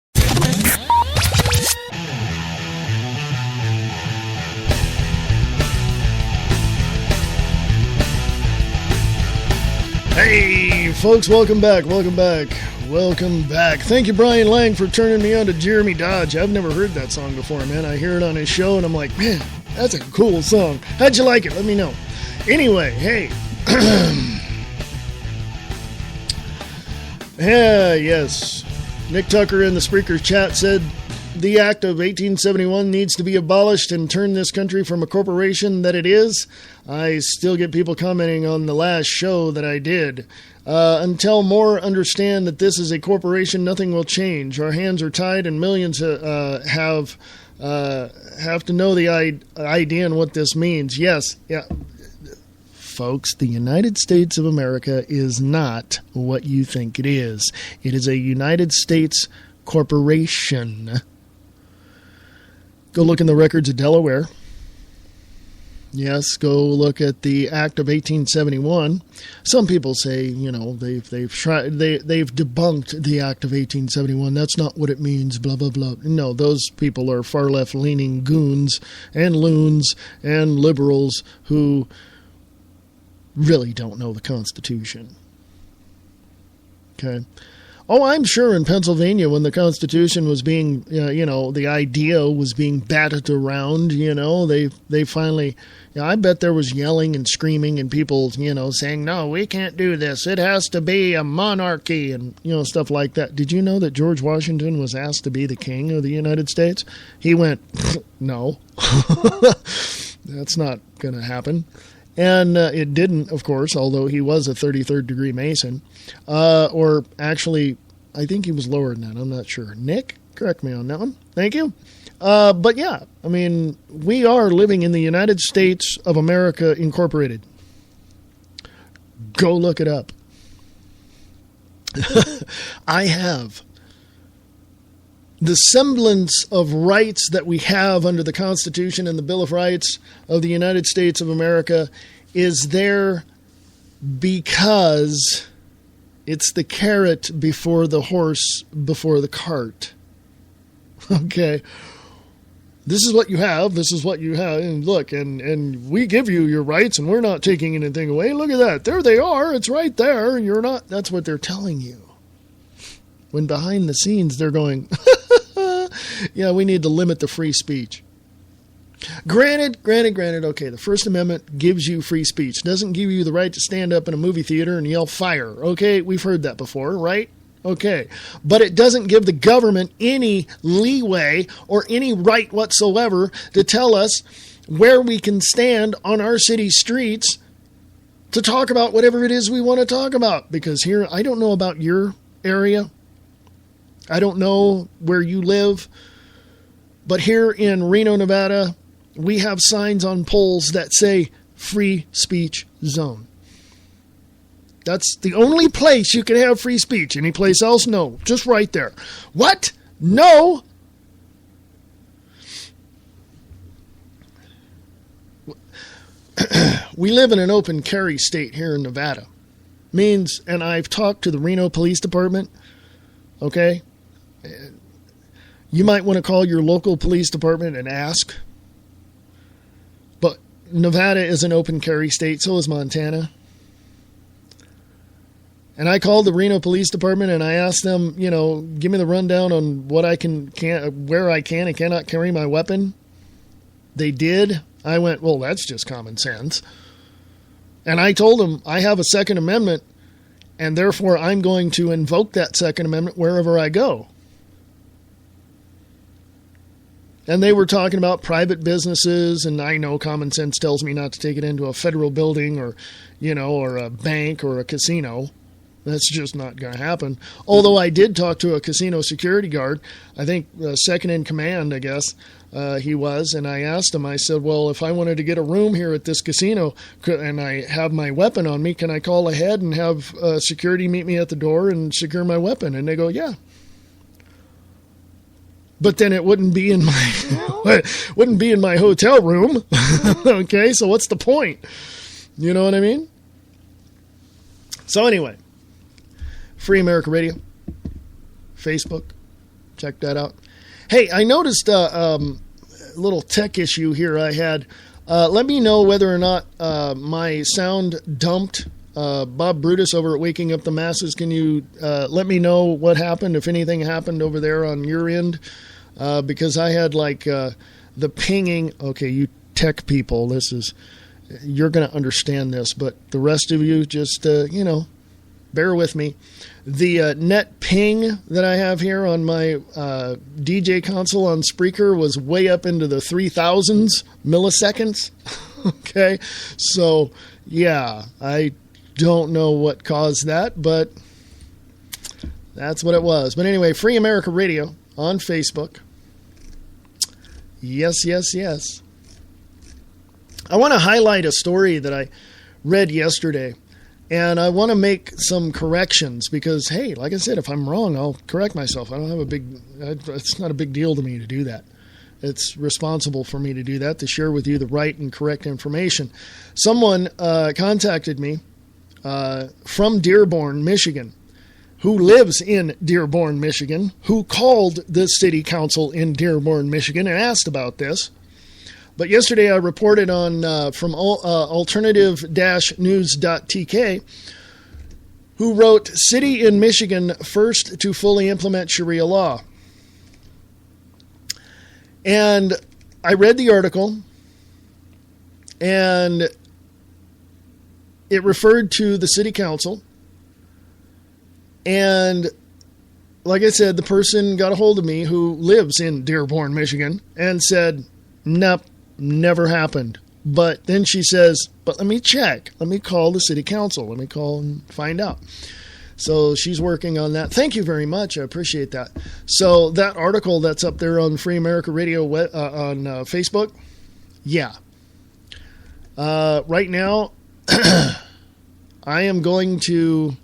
Speaker 1: Hey, folks, welcome back. Thank you, Brian Lang, for turning me on to Jeremy Dodge. I've never heard that song before, man. I hear it on his show, and I'm like, man, that's a cool song. How'd you like it? Let me know. Anyway, hey. Yeah, yes. Nick Tucker in the Spreaker chat said, the Act of 1871 needs to be abolished and turn this country from a corporation that it is. I still get people commenting on the last show that I did. Until more understand that this is a corporation, nothing will change. Our hands are tied, and millions have to know the idea and what this means. Yes, yeah. Folks, the United States of America is not what you think it is. It is a United States corporation. Go look in the records of Delaware. Yes, go look at the Act of 1871. Some people say, you know, they've debunked the Act of 1871. That's not what it means, blah, blah, blah. No, those people are far left-leaning goons and loons and liberals who really don't know the Constitution. Okay? Oh, I'm sure in Pennsylvania when the Constitution was being, the idea was being batted around, they finally, I bet there was yelling and screaming and people, saying, no, we can't do this. It has to be a monarchy and, stuff like that. Did you know that George Washington was asked to be the king of the United States? He went, no, that's not going to happen. And it didn't, of course, although he was a 33rd degree Mason. Or actually, I think he was lower than that. I'm not sure. Nick, correct me on that one. Thank you. But yeah, I mean, we are living in the United States of America Incorporated. Go look it up. I have the semblance of rights that we have under the Constitution and the Bill of Rights of the United States of America is there because it's the carrot before the horse before the cart. Okay. This is what you have. This is what you have. And look, and we give you your rights and we're not taking anything away. Look at that. There they are. It's right there. You're not. That's what they're telling you. When behind the scenes they're going, yeah, we need to limit the free speech. Granted, okay, the First Amendment gives you free speech. Doesn't give you the right to stand up in a movie theater and yell fire. Okay, we've heard that before, right? Okay, but it doesn't give the government any leeway or any right whatsoever to tell us where we can stand on our city streets to talk about whatever it is we want to talk about. Because here, I don't know about your area. I don't know where you live, but here in Reno, Nevada, we have signs on poles that say free speech zone. That's the only place you can have free speech. Any place else? No. Just right there. What? No. We live in an open carry state here in Nevada. Means, and I've talked to the Reno Police Department, okay? You might want to call your local police department and ask. But Nevada is an open carry state, so is Montana. And I called the Reno Police Department and I asked them, give me the rundown on what I where I can and cannot carry my weapon. They did. I went, well, that's just common sense. And I told them I have a Second Amendment and therefore I'm going to invoke that Second Amendment wherever I go. And they were talking about private businesses, and I know common sense tells me not to take it into a federal building or, or a bank or a casino. That's just not going to happen. Although I did talk to a casino security guard, I think second in command, I guess he was, and I asked him, I said, well, if I wanted to get a room here at this casino and I have my weapon on me, can I call ahead and have security meet me at the door and secure my weapon? And they go, yeah. But then it wouldn't be in my hotel room. Okay, so what's the point? You know what I mean? So anyway, Free America Radio, Facebook, check that out. Hey, I noticed a little tech issue here I had. Let me know whether or not my sound dumped. Bob Brutus over at Waking Up the Masses, can you let me know what happened, if anything happened over there on your end? Because I had the pinging. Okay, you tech people, you're going to understand this, but the rest of you just, bear with me. The net ping that I have here on my DJ console on Spreaker was way up into the 3000s milliseconds. Okay, so yeah, I don't know what caused that, but that's what it was. But anyway, Free America Radio on Facebook. Yes, yes, yes. I want to highlight a story that I read yesterday, and I want to make some corrections because, hey, like I said, if I'm wrong, I'll correct myself. It's not a big deal to me to do that. It's responsible for me to do that, to share with you the right and correct information. Someone contacted me from Dearborn, Michigan, who lives in Dearborn, Michigan, who called the city council in Dearborn, Michigan, and asked about this. But yesterday I reported on from alternative-news.tk who wrote, City in Michigan First to Fully Implement Sharia Law. And I read the article, and it referred to the city council. And like I said, the person got a hold of me who lives in Dearborn, Michigan, and said, nope, never happened. But then she says, but let me check. Let me call the city council. Let me call and find out. So she's working on that. Thank you very much. I appreciate that. So that article that's up there on Free America Radio on Facebook, yeah. Right now, I am going to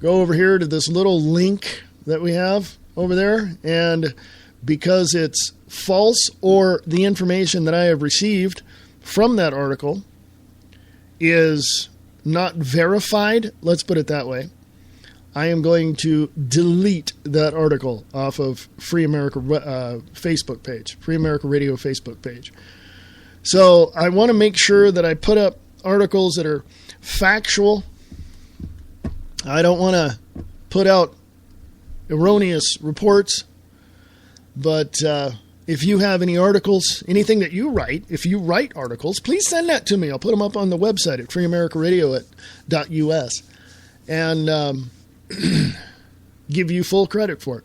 Speaker 1: go over here to this little link that we have over there. And because it's false or the information that I have received from that article is not verified, let's put it that way, I am going to delete that article off of Free America Facebook page, Free America Radio Facebook page. So I want to make sure that I put up articles that are factual. I don't want to put out erroneous reports. But if you have any articles, anything that you write, if you write articles, please send that to me. I'll put them up on the website at freeamericaradio.us. And give you full credit for it,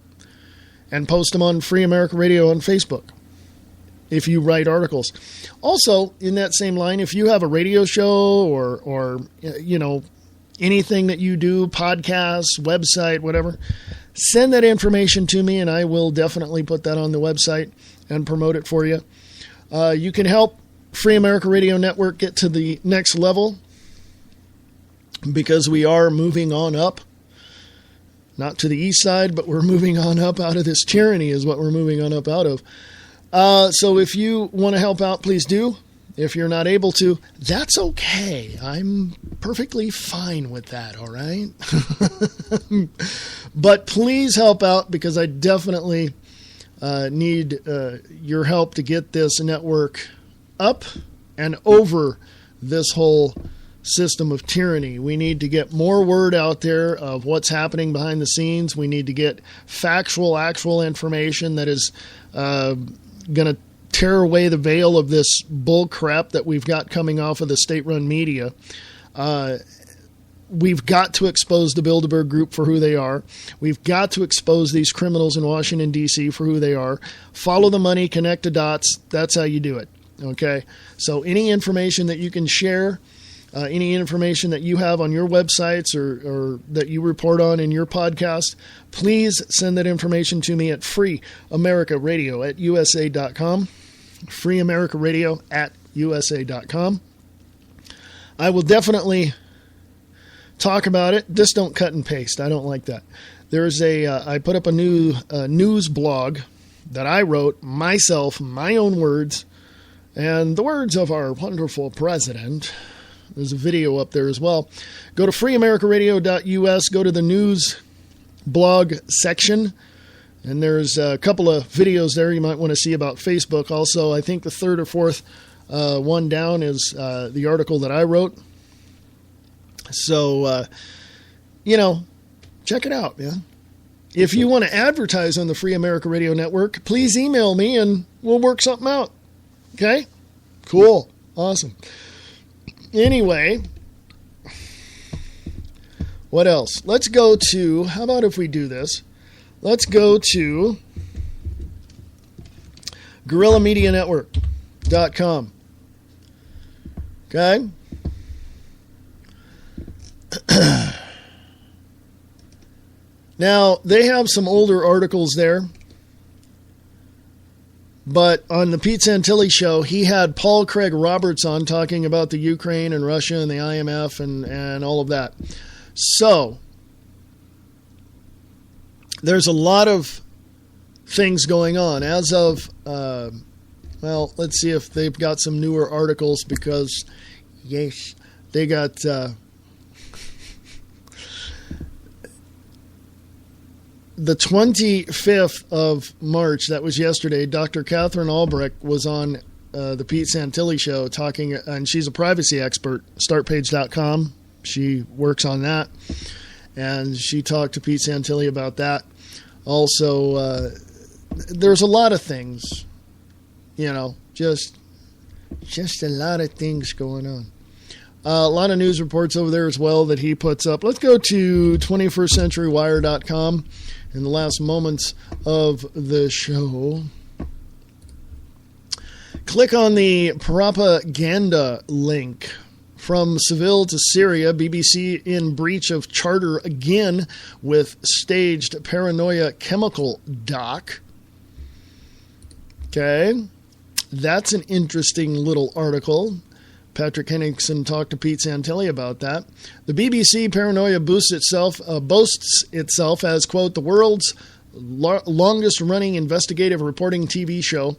Speaker 1: and post them on Free America Radio on Facebook if you write articles. Also, in that same line, if you have a radio show or you know, anything that you do, podcasts, website, whatever, send that information to me, and I will definitely put that on the website and promote it for you. You can help Free America Radio Network get to the next level, because we are moving on up. Not to the east side, but we're moving on up out of this tyranny is what we're moving on up out of. So if you want to help out, please do. If you're not able to, that's okay. I'm perfectly fine with that, all right? But please help out, because I definitely need your help to get this network up and over this whole system of tyranny. We need to get more word out there of what's happening behind the scenes. We need to get factual, actual information that is going to tear away the veil of this bull crap that we've got coming off of the state-run media. We've got to expose the Bilderberg Group for who they are. We've got to expose these criminals in Washington, D.C. for who they are. Follow the money, connect the dots. That's how you do it. Okay? So any information that you can share, any information that you have on your websites or that you report on in your podcast, please send that information to me at freeamericaradio@usa.com. freeamericaradio@usa.com. I will definitely talk about it. Just don't cut and paste. I don't like that. There's I put up a new news blog that I wrote myself, my own words, and the words of our wonderful president. There's a video up there as well. Go to freeamericaradio.us, go to the news blog section, and there's a couple of videos there you might want to see about Facebook. Also, I think the third or fourth one down is the article that I wrote. So, check it out, man. If you want to advertise on the Free America Radio Network, please email me and we'll work something out. Okay? Cool. Awesome. Anyway, what else? Let's go to, how about if we do this? Let's go to GuerrillaMediaNetwork.com. Okay? Now, they have some older articles there. But on the Pete Santilli show, he had Paul Craig Roberts on talking about the Ukraine and Russia and the IMF and all of that. So, there's a lot of things going on. As of, well, let's see if they've got some newer articles because, yes, they got... The 25th of March, that was yesterday, Dr. Catherine Albrecht was on the Pete Santilli show talking, and she's a privacy expert, startpage.com, She works on that, and she talked to Pete Santilli about that. Also, there's a lot of things, just a lot of things going on. A lot of news reports over there as well that he puts up. Let's go to 21stcenturywire.com in the last moments of the show. Click on the propaganda link. From Seville to Syria, BBC in breach of charter again with staged paranoia chemical dock. Okay, that's an interesting little article. Patrick Henningsen talked to Pete Santilli about that. The BBC paranoia boasts itself as, quote, the world's longest-running investigative reporting TV show,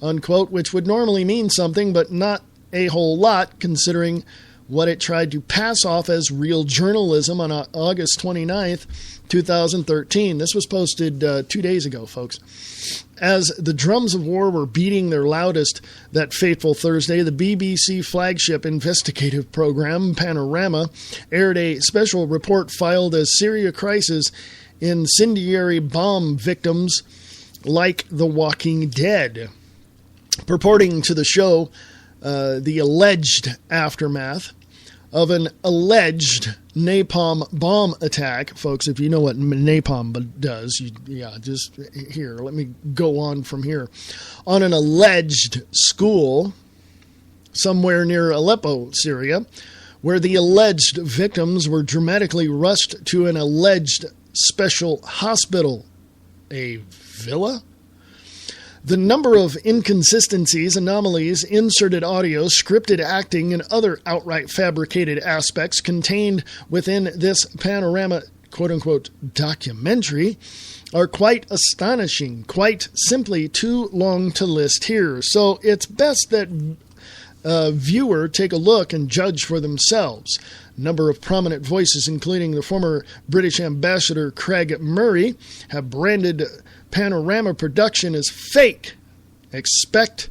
Speaker 1: unquote, which would normally mean something, but not a whole lot, considering what it tried to pass off as real journalism on August 29th, 2013. This was posted 2 days ago, folks. As the drums of war were beating their loudest that fateful Thursday, the BBC flagship investigative program, Panorama, aired a special report filed as Syria crisis incendiary bomb victims like The Walking Dead. Purporting to the show the alleged aftermath of an alleged napalm bomb attack. Folks, if you know what napalm does, just here, let me go on from here. On an alleged school somewhere near Aleppo, Syria, where the alleged victims were dramatically rushed to an alleged special hospital. A villa? The number of inconsistencies, anomalies, inserted audio, scripted acting, and other outright fabricated aspects contained within this Panorama, quote-unquote, documentary are quite astonishing, quite simply too long to list here. So it's best that viewer take a look and judge for themselves. A number of prominent voices, including the former British ambassador Craig Murray, have branded Panorama production as fake. Expect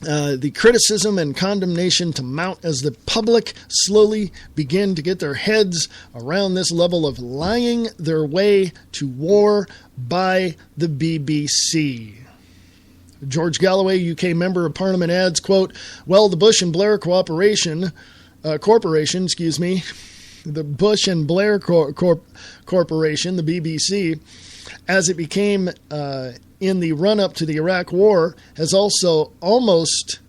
Speaker 1: the criticism and condemnation to mount as the public slowly begin to get their heads around this level of lying their way to war by the BBC. George Galloway, UK Member of Parliament, adds, quote, well, the Bush and Blair Corporation, the Bush and Blair Corporation, the BBC, as it became in the run-up to the Iraq War, has also almost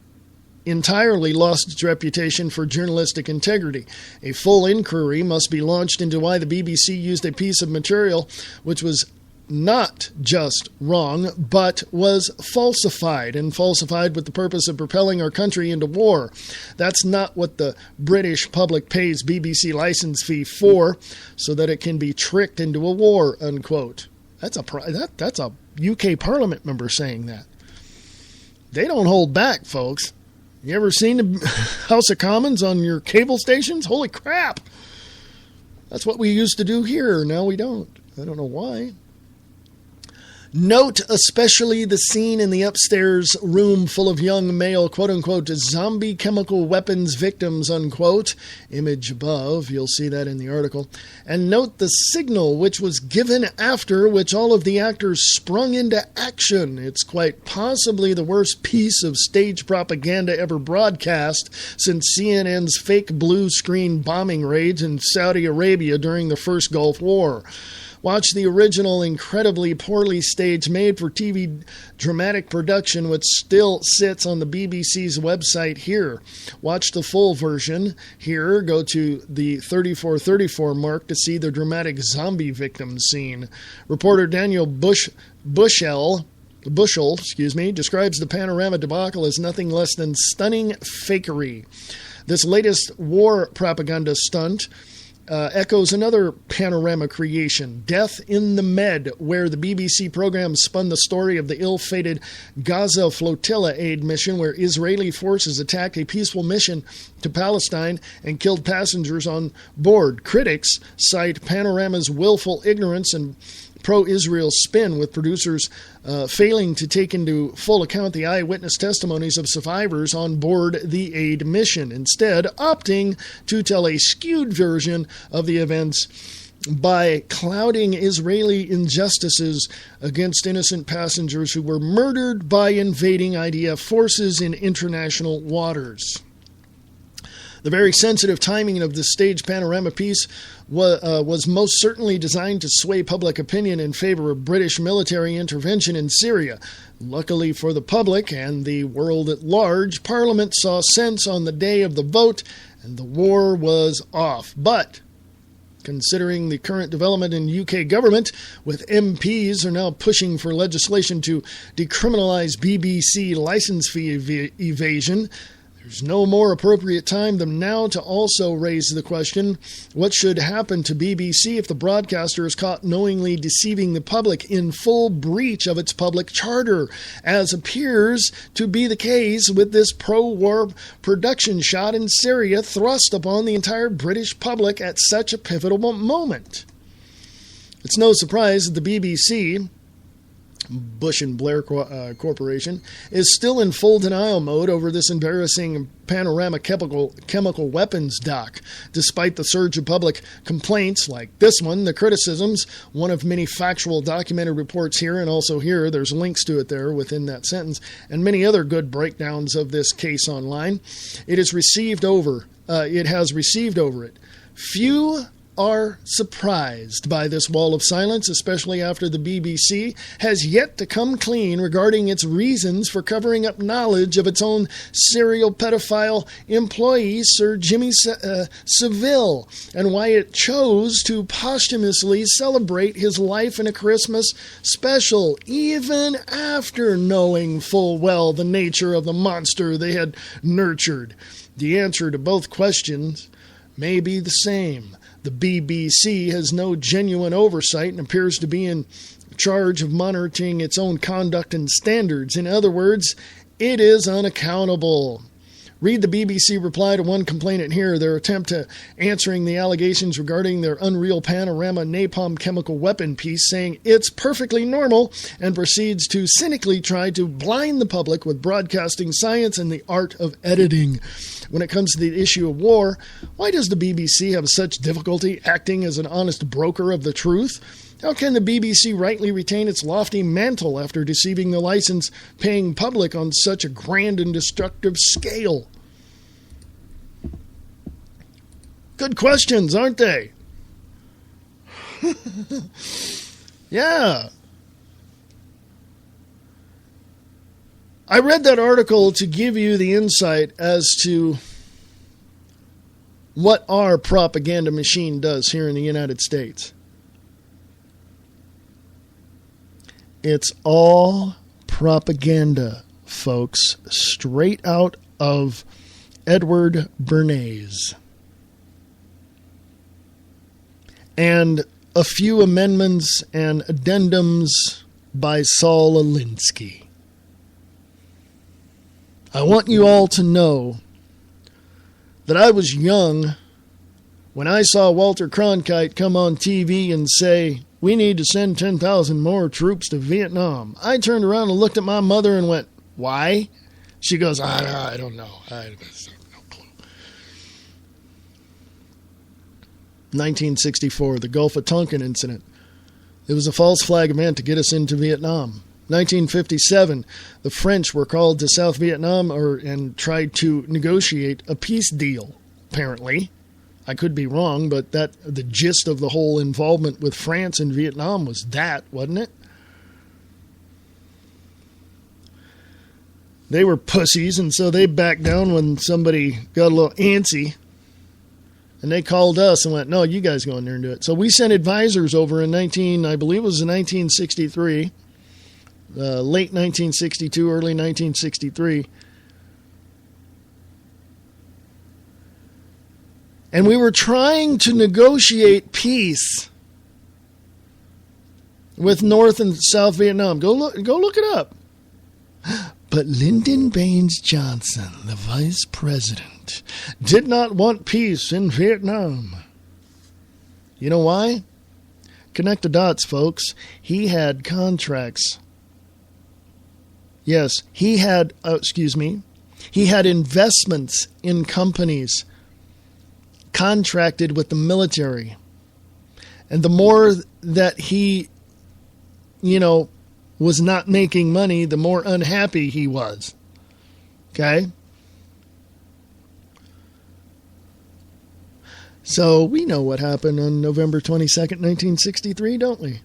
Speaker 1: entirely lost its reputation for journalistic integrity. A full inquiry must be launched into why the BBC used a piece of material which was not just wrong, but was falsified, and falsified with the purpose of propelling our country into war. That's not what the British public pays BBC license fee for, so that it can be tricked into a war, unquote. That's a UK Parliament member saying that. They don't hold back, folks. You ever seen the House of Commons on your cable stations? Holy crap! That's what we used to do here. Now we don't. I don't know why. Note especially the scene in the upstairs room full of young male, quote-unquote, zombie chemical weapons victims, unquote. Image above. You'll see that in the article. And note the signal which was given after which all of the actors sprung into action. It's quite possibly the worst piece of stage propaganda ever broadcast since CNN's fake blue screen bombing raids in Saudi Arabia during the first Gulf War. Watch the original, incredibly poorly staged, made-for-TV dramatic production, which still sits on the BBC's website here. Watch the full version here. Go to the 3434 mark to see the dramatic zombie victim scene. Reporter Daniel Bushell, describes the Panorama debacle as nothing less than stunning fakery. This latest war propaganda stunt echoes another Panorama creation, Death in the Med, where the BBC program spun the story of the ill-fated Gaza flotilla aid mission where Israeli forces attacked a peaceful mission to Palestine and killed passengers on board. Critics cite Panorama's willful ignorance and pro-Israel spin, with producers failing to take into full account the eyewitness testimonies of survivors on board the aid mission, instead opting to tell a skewed version of the events by clouding Israeli injustices against innocent passengers who were murdered by invading IDF forces in international waters. The very sensitive timing of this staged panorama piece was most certainly designed to sway public opinion in favor of British military intervention in Syria. Luckily for the public and the world at large, Parliament saw sense on the day of the vote, and the war was off. But considering the current development in UK government, with MPs are now pushing for legislation to decriminalise BBC license fee evasion, there's no more appropriate time than now to also raise the question, what should happen to BBC if the broadcaster is caught knowingly deceiving the public in full breach of its public charter, as appears to be the case with this pro-war production shot in Syria thrust upon the entire British public at such a pivotal moment? It's no surprise that the BBC, Bush and Blair Corporation, is still in full denial mode over this embarrassing panorama chemical weapons doc. Despite the surge of public complaints like this one, the criticisms, one of many factual documented reports here, and also here, there's links to it there within that sentence, and many other good breakdowns of this case online, it has received over it. Few are surprised by this wall of silence, especially after the BBC has yet to come clean regarding its reasons for covering up knowledge of its own serial pedophile employee, Sir Jimmy Savile, and why it chose to posthumously celebrate his life in a Christmas special, even after knowing full well the nature of the monster they had nurtured. The answer to both questions may be the same. The BBC has no genuine oversight and appears to be in charge of monitoring its own conduct and standards. In other words, it is unaccountable. Read the BBC reply to one complainant here, their attempt at answering the allegations regarding their Unreal Panorama napalm chemical weapon piece, saying it's perfectly normal, and proceeds to cynically try to blind the public with broadcasting science and the art of editing. When it comes to the issue of war, why does the BBC have such difficulty acting as an honest broker of the truth? How can the BBC rightly retain its lofty mantle after deceiving the license-paying public on such a grand and destructive scale? Good questions, aren't they? Yeah. I read that article to give you the insight as to what our propaganda machine does here in the United States. It's all propaganda, folks, straight out of Edward Bernays. And a few amendments and addendums by Saul Alinsky. I want you all to know that I was young when I saw Walter Cronkite come on TV and say, we need to send 10,000 more troops to Vietnam. I turned around and looked at my mother and went, why? She goes, I don't know. I have no clue. 1964, the Gulf of Tonkin incident. It was a false flag event to get us into Vietnam. 1957, the French were called to South Vietnam and tried to negotiate a peace deal, apparently. I could be wrong, but the gist of the whole involvement with France in Vietnam was that, wasn't it? They were pussies, and so they backed down when somebody got a little antsy. And they called us and went, no, you guys go in there and do it. So we sent advisors over in 1963, late 1962, early 1963. And we were trying to negotiate peace with North and South Vietnam. Go look it up. But Lyndon Baines Johnson, the vice president, did not want peace in Vietnam. You know why? Connect the dots, folks. He had contracts. Yes, he had investments in companies contracted with the military. And the more that he, was not making money, the more unhappy he was. Okay? So we know what happened on November 22nd, 1963, don't we?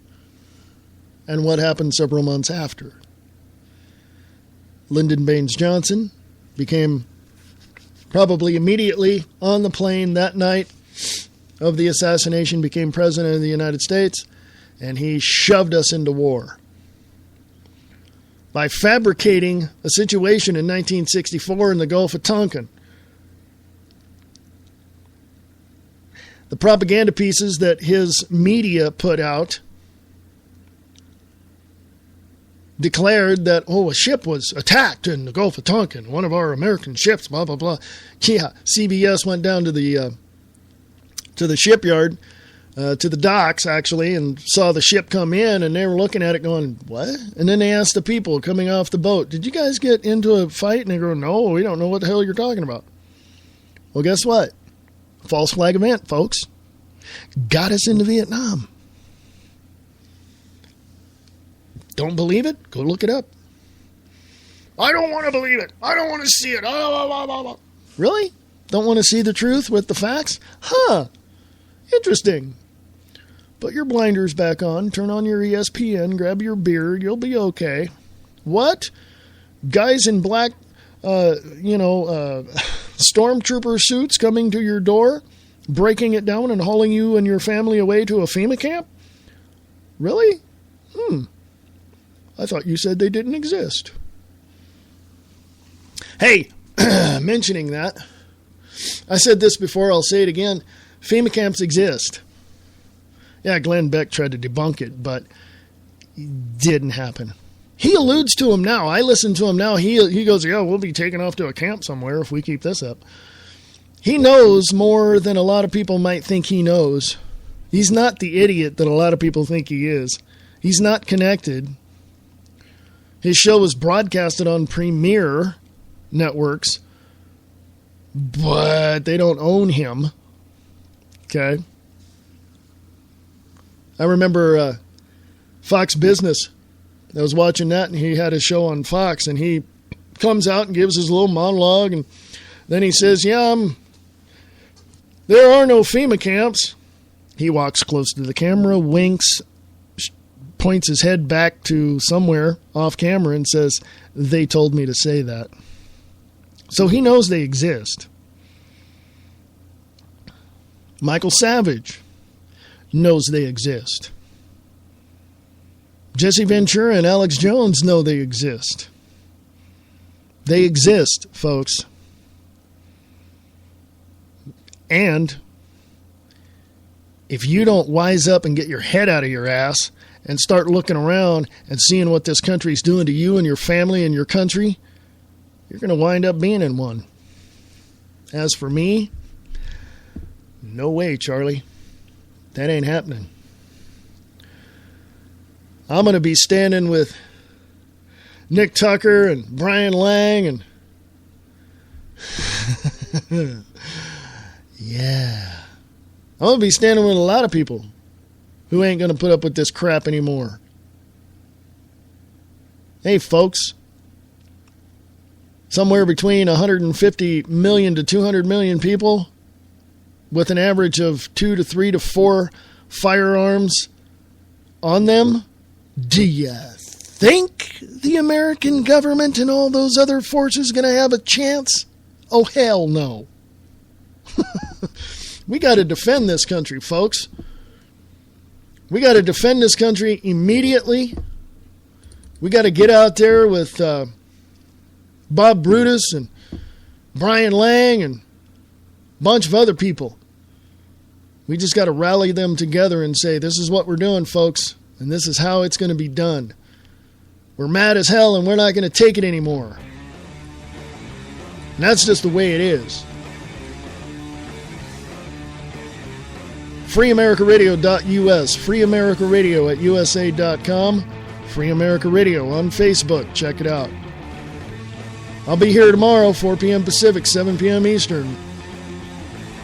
Speaker 1: And what happened several months after. Lyndon Baines Johnson became probably immediately on the plane that night of the assassination, became president of the United States, and he shoved us into war by fabricating a situation in 1964 in the Gulf of Tonkin. The propaganda pieces that his media put out declared that, a ship was attacked in the Gulf of Tonkin, one of our American ships, blah, blah, blah. Yeah, CBS went down to the shipyard, to the docks, actually, and saw the ship come in, and they were looking at it going, what? And then they asked the people coming off the boat, did you guys get into a fight? And they go, no, we don't know what the hell you're talking about. Well, guess what? False flag event, folks. Got us into Vietnam. Don't believe it? Go look it up. I don't want to believe it. I don't want to see it. Really? Don't want to see the truth with the facts? Huh. Interesting. Put your blinders back on. Turn on your ESPN. Grab your beer. You'll be okay. What? Guys in black, stormtrooper suits coming to your door, breaking it down and hauling you and your family away to a FEMA camp? Really? I thought you said they didn't exist. Hey, mentioning that, I said this before, I'll say it again. FEMA camps exist. Yeah, Glenn Beck tried to debunk it, but it didn't happen. He alludes to him now. I listen to him now. He goes, yeah, we'll be taken off to a camp somewhere if we keep this up. He knows more than a lot of people might think he knows. He's not the idiot that a lot of people think he is. He's not connected. His show was broadcasted on premier networks, but they don't own him. Okay? I remember Fox Business. I was watching that, and he had a show on Fox, and he comes out and gives his little monologue, and then he says, there are no FEMA camps. He walks close to the camera, winks, points his head back to somewhere off camera and says, they told me to say that. So he knows they exist. Michael Savage knows they exist. Jesse Ventura and Alex Jones know they exist. They exist, folks. And if you don't wise up and get your head out of your ass and start looking around and seeing what this country's doing to you and your family and your country, you're going to wind up being in one. As for me, no way, Charlie. That ain't happening. I'm going to be standing with Nick Tucker and Brian Lang and yeah. I'm going to be standing with a lot of people who ain't going to put up with this crap anymore. Hey, folks. Somewhere between 150 million to 200 million people with an average of 2 to 3 to 4 firearms on them. Do you think the American government and all those other forces going to have a chance? Oh, hell no. We got to defend this country, folks. We got to defend this country immediately. We got to get out there with Bob Brutus and Brian Lang and a bunch of other people. We just got to rally them together and say, this is what we're doing, folks, and this is how it's going to be done. We're mad as hell, and we're not going to take it anymore. And that's just the way it is. FreeAmericaRadio.us, FreeAmericaRadio at USA.com, Free America Radio on Facebook. Check it out. I'll be here tomorrow, 4 p.m. Pacific, 7 p.m. Eastern.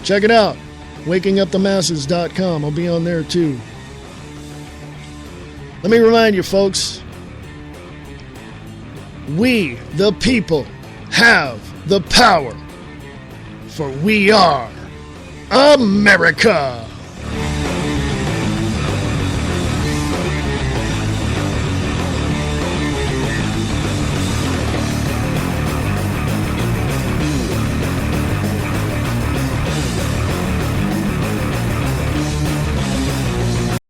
Speaker 1: Check it out. WakingUpTheMasses.com. I'll be on there too. Let me remind you, folks, we, the people, have the power, for we are America.